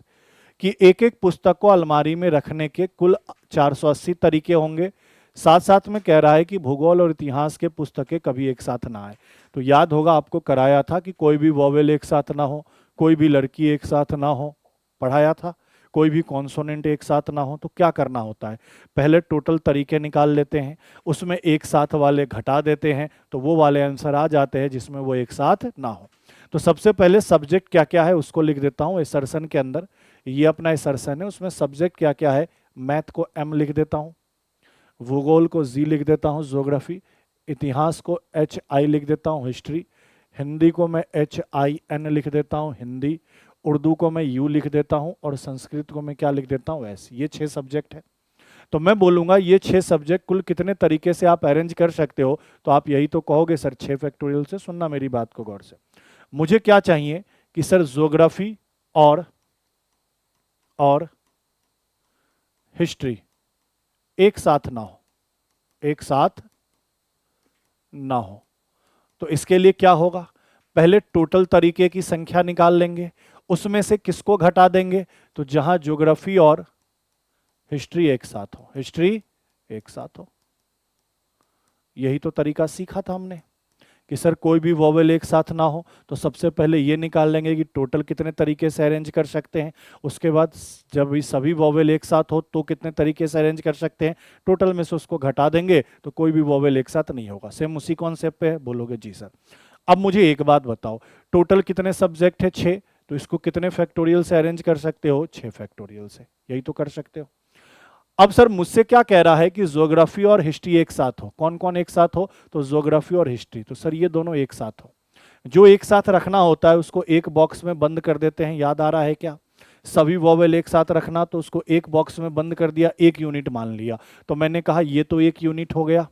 कि एक एक पुस्तक को अलमारी में रखने के कुल 480 तरीके होंगे। साथ साथ में कह रहा है कि भूगोल और इतिहास के पुस्तकें कभी एक साथ ना आए। तो याद होगा आपको कराया था कि कोई भी वोवेल एक साथ ना हो, कोई भी लड़की एक साथ ना हो, पढ़ाया था, कोई भी कॉन्सोनेंट एक साथ ना हो। तो क्या करना होता है, पहले टोटल तरीके निकाल लेते हैं, उसमें एक साथ वाले घटा देते हैं, तो वो वाले आंसर आ जाते हैं जिसमें वो एक साथ ना हो। तो सबसे पहले सब्जेक्ट क्या क्या है उसको लिख देता हूँ असर्शन के अंदर। ये अपना असर्शन है, उसमें सब्जेक्ट क्या क्या है, मैथ को M लिख देता हूँ, भूगोल को Z लिख देता हूँ, ज्योग्राफी, इतिहास को HI लिख देता हूँ, हिस्ट्री, हिंदी को मैं HIN लिख देता हूँ, हिंदी, उर्दू को मैं U लिख देता हूँ, और संस्कृत को मैं क्या लिख देता हूँ, S। ये 6 सब्जेक्ट है। तो मैं बोलूंगा ये 6 सब्जेक्ट कुल कितने तरीके से आप अरेंज कर सकते हो, तो आप यही तो कहोगे सर 6 फैक्टोरियल से। सुनना मेरी बात को गौर से, मुझे क्या चाहिए कि सर ज्योग्राफी और हिस्ट्री एक साथ ना हो, एक साथ ना हो, तो इसके लिए क्या होगा, पहले टोटल तरीके की संख्या निकाल लेंगे, उसमें से किसको घटा देंगे, तो जहां ज्योग्राफी और हिस्ट्री एक साथ हो, हिस्ट्री एक साथ हो। यही तो तरीका सीखा था हमने कि सर कोई भी वॉवेल एक साथ ना हो, तो सबसे पहले ये निकाल लेंगे कि टोटल कितने तरीके से अरेंज कर सकते हैं, उसके बाद जब ये सभी वॉवेल एक साथ हो तो कितने तरीके से अरेंज कर सकते हैं, टोटल में से उसको घटा देंगे तो कोई भी वॉवेल एक साथ नहीं होगा। सेम उसी कॉन्सेप्ट पे है, बोलोगे जी सर। अब मुझे एक बात बताओ, टोटल कितने सब्जेक्ट है, 6, तो इसको कितने फैक्टोरियल से अरेंज कर सकते हो, 6 फैक्टोरियल से, यही तो कर सकते हो। अब सर मुझसे क्या कह रहा है कि ज्योग्राफी और हिस्ट्री एक साथ हो, कौन कौन एक साथ हो, तो ज्योग्राफी और हिस्ट्री, तो सर ये दोनों एक साथ हो। जो एक साथ रखना होता है उसको एक बॉक्स में बंद कर देते हैं, याद आ रहा है क्या, सभी वॉवेल एक साथ रखना, तो उसको एक बॉक्स में बंद कर दिया, एक यूनिट मान लिया, तो मैंने कहा ये तो एक यूनिट हो गया,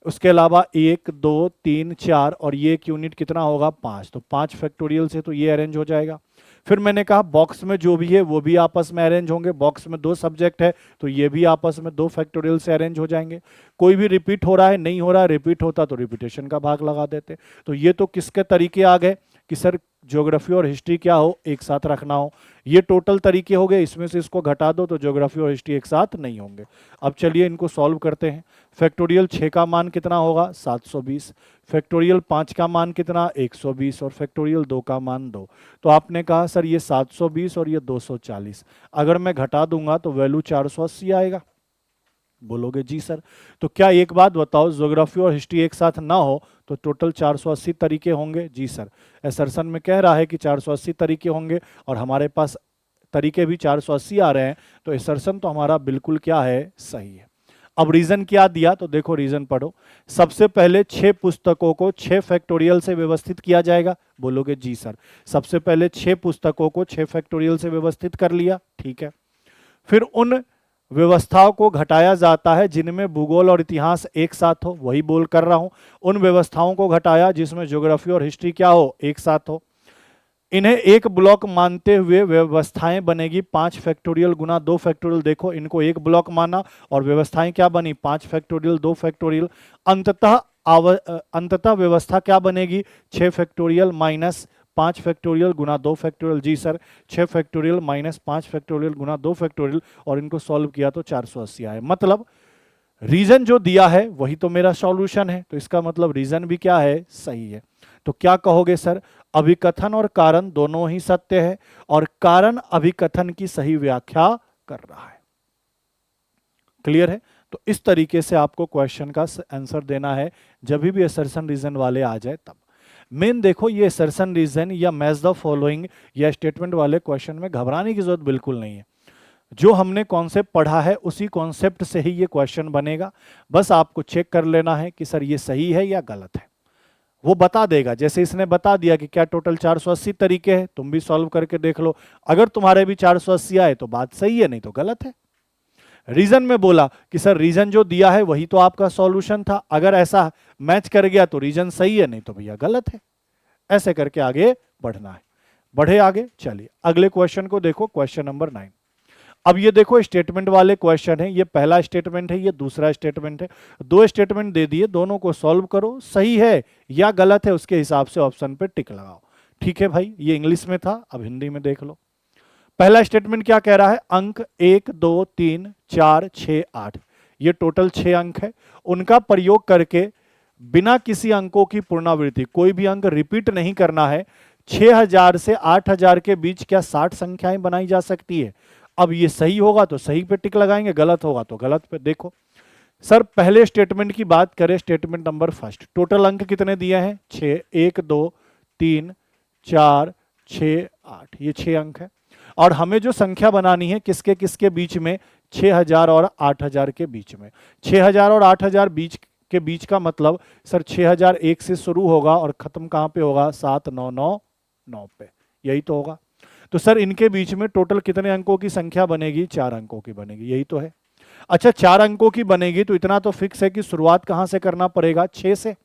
उसके अलावा 1 2 3 4 और ये एक यूनिट कितना होगा, 5, तो 5 फैक्टोरियल से तो ये अरेंज हो जाएगा। फिर मैंने कहा बॉक्स में जो भी है वो भी आपस में अरेंज होंगे, बॉक्स में 2 सब्जेक्ट है तो ये भी आपस में 2 फैक्टोरियल से अरेंज हो जाएंगे। कोई भी रिपीट हो रहा है, नहीं हो रहा है, रिपीट होता तो रिपीटेशन का भाग लगा देते। तो ये तो किसके तरीके आ गए कि सर ज्योग्राफी और हिस्ट्री क्या हो, एक साथ रखना हो। ये टोटल तरीके हो गए, इसमें से इसको घटा दो तो ज्योग्राफी और हिस्ट्री एक साथ नहीं होंगे। अब चलिए इनको सॉल्व करते हैं। फैक्टोरियल 6 का मान कितना होगा, 720, फैक्टोरियल 5 का मान कितना, 120, और फैक्टोरियल 2 का मान 2। तो आपने कहा सर ये 720 और ये 240, अगर मैं घटा दूंगा तो वैल्यू 480 आएगा, बोलोगे जी सर। तो क्या एक बात बताओ, ज्योग्राफी और हिस्ट्री एक साथ ना हो तो टोटल 480 तरीके होंगे, जी सर। एसर्शन में कह रहा है कि 480 तरीके होंगे और हमारे पास तरीके भी 480 आ रहे हैं, तो एसर्शन तो हमारा बिल्कुल क्या है, सही है। अब रीजन क्या दिया, तो देखो रीजन पढ़ो। सबसे पहले 6 पुस्तकों को 6 फैक्टोरियल से व्यवस्थित किया जाएगा, बोलोगे जी सर। सबसे पहले 6 पुस्तकों को 6 फैक्टोरियल से व्यवस्थित कर लिया, ठीक है। फिर उन व्यवस्थाओं को घटाया जाता है जिनमें भूगोल और इतिहास एक साथ हो, वही बोल कर रहा हूं, उन व्यवस्थाओं को घटाया जिसमें ज्योग्राफी और हिस्ट्री क्या हो, एक साथ हो। इन्हें एक ब्लॉक मानते हुए व्यवस्थाएं बनेगी 5 फैक्टोरियल गुना 2 फैक्टोरियल, देखो इनको एक ब्लॉक माना और व्यवस्थाएं क्या बनी, 5 फैक्टोरियल 2 फैक्टोरियल। अंततः व्यवस्था क्या बनेगी, 6 फैक्टोरियल माइनस 5 फैक्टोरियल गुना 2 फैक्टोरियल, जी सर। 6 फैक्टोरियल माइनस 5 फैक्टोरियल गुना 2 फैक्टोरियल, और इनको सॉल्व किया तो 480 आए। मतलब रीजन जो दिया है वही तो मेरा सॉल्यूशन है, तो इसका मतलब रीजन भी क्या है, सही है। तो क्या कहोगे सर, अभिकथन और कारण दोनों ही सत्य है और कारण अभिकथन की सही व्याख्या कर रहा है। क्लियर है। तो इस तरीके से आपको क्वेश्चन का आंसर देना है जब भी असर्शन रीजन वाले आ जाए तब। मेन देखो ये असर्शन रीजन या मैच द फॉलोइंग या स्टेटमेंट वाले क्वेश्चन में घबराने की जरूरत बिल्कुल नहीं है। जो हमने कॉन्सेप्ट पढ़ा है उसी कॉन्सेप्ट से ही ये क्वेश्चन बनेगा। बस आपको चेक कर लेना है कि सर ये सही है या गलत है, वो बता देगा। जैसे इसने बता दिया कि क्या टोटल 480 तरीके हैं, तुम भी सॉल्व करके देख लो, अगर तुम्हारे भी 480 आए तो बात सही है, नहीं तो गलत है। रीजन में बोला कि सर रीजन जो दिया है वही तो आपका सॉल्यूशन था, अगर ऐसा मैच कर गया तो रीजन सही है, नहीं तो भैया गलत है। ऐसे करके आगे बढ़ना है। बढ़े आगे, चलिए अगले क्वेश्चन को देखो, क्वेश्चन नंबर 9। अब ये देखो स्टेटमेंट वाले क्वेश्चन है, ये पहला स्टेटमेंट है, ये दूसरा स्टेटमेंट है। 2 स्टेटमेंट दे दिए, दोनों को सॉल्व करो, सही है या गलत है उसके हिसाब से ऑप्शन पे टिक लगाओ। ठीक है भाई, ये इंग्लिश में था, अब हिंदी में देख लो। पहला स्टेटमेंट क्या कह रहा है, अंक 1 2 3 4 6 8, ये टोटल 6 अंक है, उनका प्रयोग करके बिना किसी अंकों की पुनरावृत्ति, कोई भी अंक रिपीट नहीं करना है, 6000 से 8000 के बीच क्या 60 संख्याएं बनाई जा सकती है। अब ये सही होगा तो सही पे टिक लगाएंगे, गलत होगा तो गलत पे। देखो सर पहले स्टेटमेंट की बात करें, स्टेटमेंट नंबर फर्स्ट, टोटल अंक कितने दिए हैं, 6, 1 2 3 4 6 8, ये 6 अंक है। और हमें जो संख्या बनानी है किसके किसके बीच में, 6000 और 8000 के बीच में। 6000 और 8000 बीच के बीच का मतलब सर 6000 1 से शुरू होगा और खत्म कहां पे होगा, 7999 पे, यही तो होगा। तो सर इनके बीच में टोटल कितने अंकों की संख्या बनेगी, 4 अंकों की बनेगी, यही तो है। अच्छा 4 अंकों की बनेगी तो इतना तो फिक्स है कि शुरुआत कहां से करना पड़ेगा, 6 से,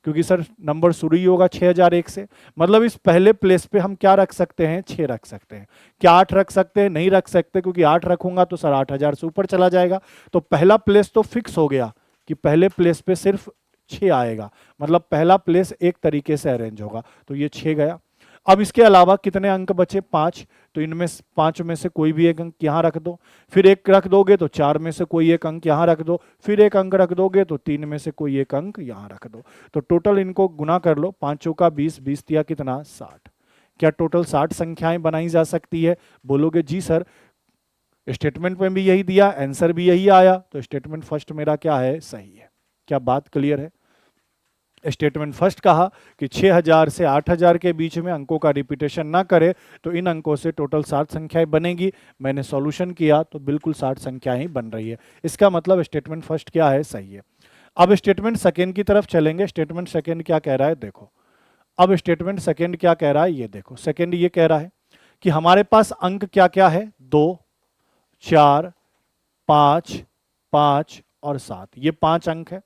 क्योंकि सर नंबर शुरू ही होगा 6001 से, मतलब इस पहले प्लेस पे हम क्या रख सकते हैं, 6 रख सकते हैं। क्या 8 रख सकते हैं, नहीं रख सकते, क्योंकि 8 रखूंगा तो सर 8000 से ऊपर चला जाएगा। तो पहला प्लेस तो फिक्स हो गया कि पहले प्लेस पे सिर्फ 6 आएगा, मतलब पहला प्लेस एक तरीके से अरेंज होगा, तो ये 6 गया। अब इसके अलावा कितने अंक बचे, 5, तो इनमें 5 में से कोई भी एक अंक यहाँ रख दो, फिर एक रख दोगे तो 4 में से कोई एक अंक यहाँ रख दो, फिर एक अंक रख दोगे तो 3 में से कोई एक अंक यहाँ रख दो। तो टोटल इनको गुना कर लो, 5 चौका 20, 20 दिया कितना, 60। क्या टोटल 60 संख्याएं बनाई जा सकती है? बोलोगे जी सर स्टेटमेंट में भी यही दिया, आंसर भी यही आया, तो स्टेटमेंट फर्स्ट मेरा क्या है, सही है। क्या बात क्लियर है? स्टेटमेंट फर्स्ट कहा कि 6000 से 8000 के बीच में अंकों का रिपीटेशन ना करे तो इन अंकों से टोटल 60 संख्याएं बनेगी। मैंने सॉल्यूशन किया तो बिल्कुल 60 संख्याएं ही बन रही है। इसका मतलब स्टेटमेंट फर्स्ट क्या है, सही है। अब स्टेटमेंट सेकेंड की तरफ चलेंगे। स्टेटमेंट सेकेंड क्या कह रहा है, देखो। अब स्टेटमेंट सेकेंड क्या कह रहा है, ये देखो। सेकेंड ये कह रहा है कि हमारे पास अंक क्या क्या है, 2, 4, 5, 5 और 7, ये 5 अंक है।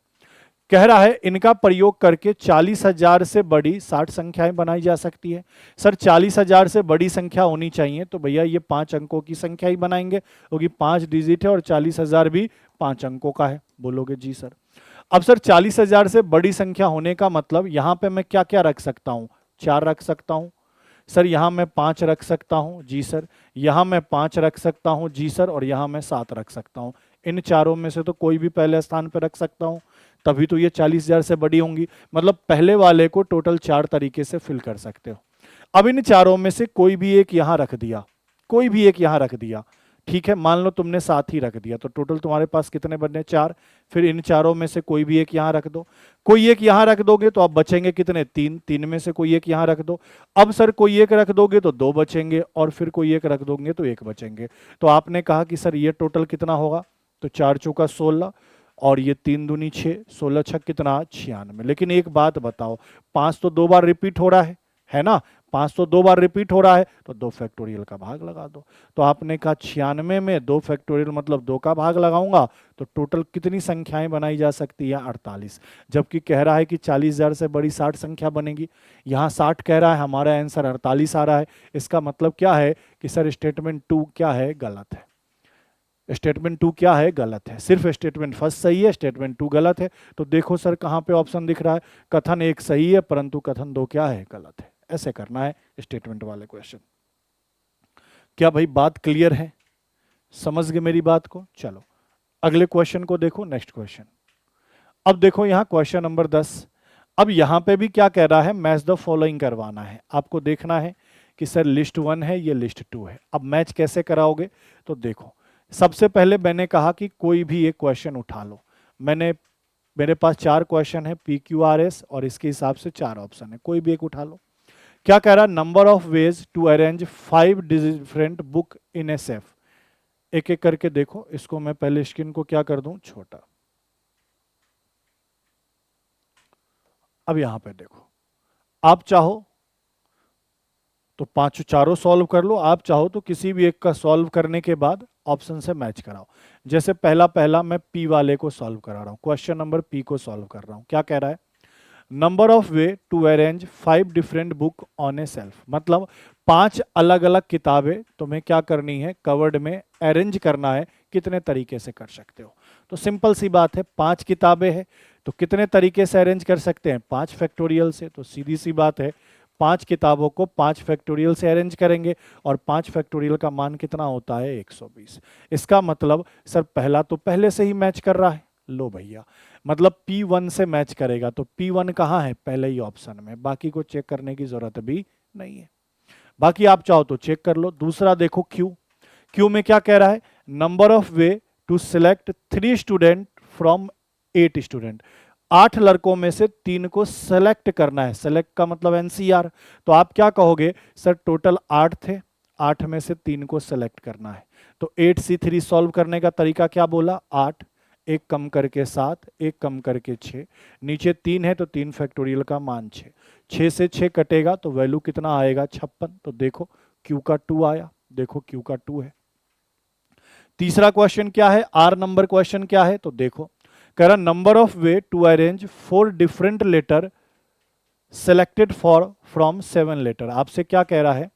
कह रहा है इनका प्रयोग करके 40,000 से बड़ी 60 संख्याएं बनाई जा सकती है। सर 40,000 से बड़ी संख्या होनी चाहिए, तो भैया ये 5 अंकों की संख्या ही बनाएंगे, क्योंकि 5 डिजिट है और 40,000 भी 5 अंकों का है। बोलोगे जी सर। अब सर 40,000 से बड़ी संख्या होने का मतलब यहां पे मैं क्या क्या रख सकता हूं, 4 रख सकता हूं सर, यहां मैं 5 रख सकता हूं जी सर, यहां मैं 5 रख सकता हूं जी सर, और यहां मैं 7 रख सकता हूं। इन चारों में से तो कोई भी पहले स्थान पर रख सकता हूं, तभी तो ये 40,000 से बड़ी होंगी। मतलब पहले वाले को टोटल 4 तरीके से फिल कर सकते हो। अब इन चारों में से कोई भी एक यहां रख दिया, कोई भी एक यहां रख दिया, ठीक है, मान लो तुमने 7 ही रख दिया, तो टोटल तुम्हारे पास कितने बने, 4। फिर इन चारों में से कोई भी एक यहां रख दो, कोई एक यहां रख दोगे तो अब बचेंगे कितने, 3, 3 में से कोई एक यहां रख दो। अब सर कोई एक रख दोगे तो 2 बचेंगे, और फिर कोई एक रख दोगे तो 1 बचेंगे। तो आपने कहा कि सर ये टोटल कितना होगा, तो 4 चौका 16 और ये 3 दूनी 6, 16 छक कितना, 96। लेकिन एक बात बताओ, 5 तो 2 बार रिपीट हो रहा है ना, 5 तो 2 बार रिपीट हो रहा है, तो 2 फैक्टोरियल का भाग लगा दो। तो आपने कहा 96 में 2 फैक्टोरियल मतलब 2 का भाग लगाऊंगा तो टोटल कितनी संख्याएं बनाई जा सकती है, 48। जबकि कह रहा है कि 40,000 से बड़ी 60 संख्या बनेगी, यहाँ 60 कह रहा है, हमारा आंसर 48 आ रहा है। इसका मतलब क्या है कि सर स्टेटमेंट 2 क्या है, गलत है। स्टेटमेंट 2 क्या है, गलत है। सिर्फ स्टेटमेंट फर्स्ट सही है, स्टेटमेंट 2 गलत है। तो देखो सर कहाँ पे ऑप्शन दिख रहा है, कथन 1 सही है परंतु कथन 2 क्या है, गलत है। ऐसे करना है स्टेटमेंट वाले क्वेश्चन। क्या भाई बात क्लियर है, समझ गए मेरी बात को? चलो अगले क्वेश्चन को देखो, नेक्स्ट क्वेश्चन। अब देखो यहाँ क्वेश्चन नंबर 10। अब यहाँ पे भी क्या कह रहा है, मैच द फॉलोइंग करवाना है। आपको देखना है कि सर लिस्ट 1 है, ये लिस्ट 2 है। अब मैच कैसे कराओगे, तो देखो सबसे पहले मैंने कहा कि कोई भी एक क्वेश्चन उठा लो। मेरे पास 4 क्वेश्चन है, PQRS, और इसके हिसाब से 4 ऑप्शन है, कोई भी एक उठा लो। क्या कह रहा, number of ways to arrange 5 different book in a shelf. एक एक करके देखो, इसको मैं पहले स्क्रीन को क्या कर दूं, छोटा। अब यहां पे देखो, आप चाहो तो 5 चारों सॉल्व कर लो, आप चाहो तो किसी भी एक का सॉल्व करने के बाद ऑप्शन से मैच कराओ। जैसे पहला मैं P वाले को सॉल्व करा रहा हूं, क्वेश्चन नंबर P को सॉल्व कर रहा हूं। क्या कह रहा है, number of way to arrange 5 different book on a shelf. मतलब 5 अलग अलग किताबें तुम्हें क्या करनी है, कवर्ड में अरेंज करना है। कितने तरीके से कर सकते हो, तो सिंपल सी बात है, 5 किताबें हैं तो कितने तरीके से अरेंज कर सकते हैं, 5 फैक्टोरियल से। तो सीधी सी बात है, 5 किताबों को 5 फैक्टोरियल से अरेंज करेंगे, और 5 फैक्टोरियल का मान कितना होता है, 120। इसका मतलब सर पहला तो पहले से ही मैच कर रहा है, लो भैया, मतलब P1 से मैच करेगा। तो P1 कहाँ है, पहले ही ऑप्शन में, बाकी को चेक करने की जरूरत भी नहीं है। बाकी आप चाहो तो चेक कर लो। दूसरा देखो Q में क्या कह रहा है, number of way to select 3 student from 8 student. 8 लड़कों में से 3 को सेलेक्ट करना है, सेलेक्ट का मतलब NCR। तो आप क्या कहोगे, सर टोटल 8 थे, 8 में से 3 को सेलेक्ट करना है। तो 8C3 सॉल्व करने का तरीका क्या बोला, 8, 1 कम करके 7, 1 कम करके 6, नीचे 3 है तो 3 फैक्टोरियल का मान 6, 6 से 6 कटेगा तो वैल्यू कितना आएगा, 56। तो देखो Q का 2 आया, देखो Q का 2 है। तीसरा क्वेश्चन क्या है, R नंबर क्वेश्चन क्या है, तो देखो कह रहा number of way to arrange 4 different letter selected for from 7 letter. आपसे क्या कह रहा है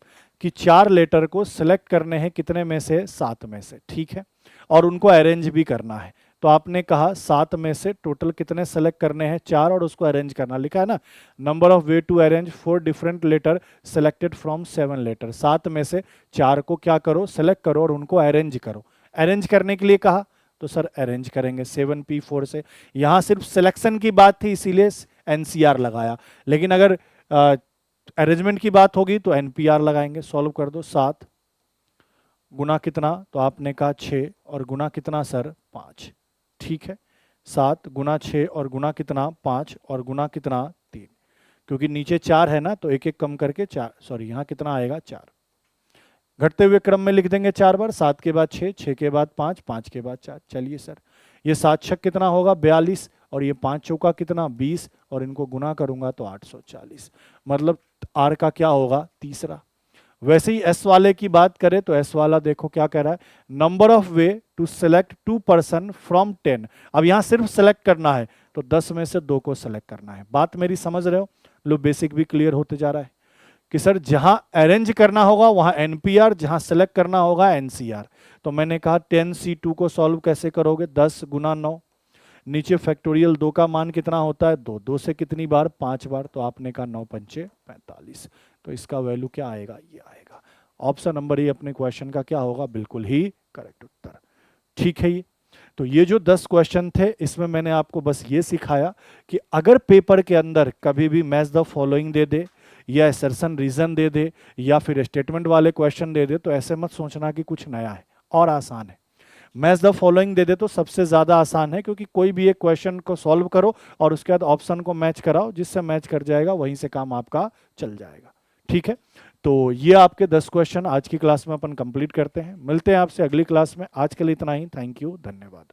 कि 4 लेटर को सिलेक्ट करने हैं, कितने में से? 7 में से, ठीक है, और उनको अरेंज भी करना है। तो आपने कहा 7 में से टोटल कितने सेलेक्ट करने हैं? 4, और उसको अरेंज करना, लिखा है ना, number of way to arrange 4 different letter selected from 7 letter. 7 में से 4 को क्या करो? सेलेक्ट करो और उनको अरेंज करो। अरेंज करने के लिए कहा तो सर अरेंज करेंगे 7p4 से। यहाँ सिर्फ सिलेक्शन की बात थी इसीलिए एनसीआर लगाया, लेकिन अगर अरेंजमेंट की बात होगी तो एनपीआर लगाएंगे। सॉल्व कर दो। 7 गुना कितना? तो आपने कहा 6, और गुना कितना सर? 5, ठीक है। 7 गुना 6 और गुना कितना? 5, और गुना कितना? 3, क्योंकि नीचे 4 है ना, तो एक एक कम करके 4, सॉरी यहाँ कितना आएगा? 4। घटते हुए क्रम में लिख देंगे 4 बार, 7 के बाद 6, 6 के बाद 5, 5 के बाद 4। चलिए सर, ये 7 छक कितना होगा? 42, और ये 5 चौका कितना? 20, और इनको गुना करूंगा तो 840। मतलब आर का क्या होगा? तीसरा। वैसे ही एस वाले की बात करें तो एस वाला देखो क्या कह रहा है, number of way to select 2 person from 10। अब यहां सिर्फ सेलेक्ट करना है तो 10 में से 2 को सेलेक्ट करना है। बात मेरी समझ रहे हो? लो, बेसिक भी क्लियर होते जा रहा है कि सर जहां अरेंज करना होगा वहां एनपीआर, जहां सेलेक्ट करना होगा एनसीआर। तो मैंने कहा 10c2 को सॉल्व कैसे करोगे? 10 गुना 9, नीचे फैक्टोरियल 2 का मान कितना होता है? 2, 2 से कितनी बार? 5 बार। तो आपने कहा 9 पंचे 45। तो इसका वैल्यू क्या आएगा? ये आएगा। ऑप्शन नंबर ए अपने क्वेश्चन का क्या होगा? बिल्कुल ही करेक्ट उत्तर। ठीक है। ये तो ये जो 10 क्वेश्चन थे, इसमें मैंने आपको बस ये सिखाया कि अगर पेपर के अंदर कभी भी मैच द फॉलोइंग दे दे, या असर्शन रीजन दे दे, या फिर स्टेटमेंट वाले क्वेश्चन दे दे, तो ऐसे मत सोचना कि कुछ नया है और आसान है। मैच द फॉलोइंग दे दे तो सबसे ज्यादा आसान है, क्योंकि कोई भी एक क्वेश्चन को सॉल्व करो और उसके बाद ऑप्शन को मैच कराओ, जिससे मैच कर जाएगा वहीं से काम आपका चल जाएगा। ठीक है, तो ये आपके 10 क्वेश्चन आज की क्लास में अपन कंप्लीट करते हैं। मिलते हैं आपसे अगली क्लास में। आज के लिए इतना ही। थैंक यू, धन्यवाद।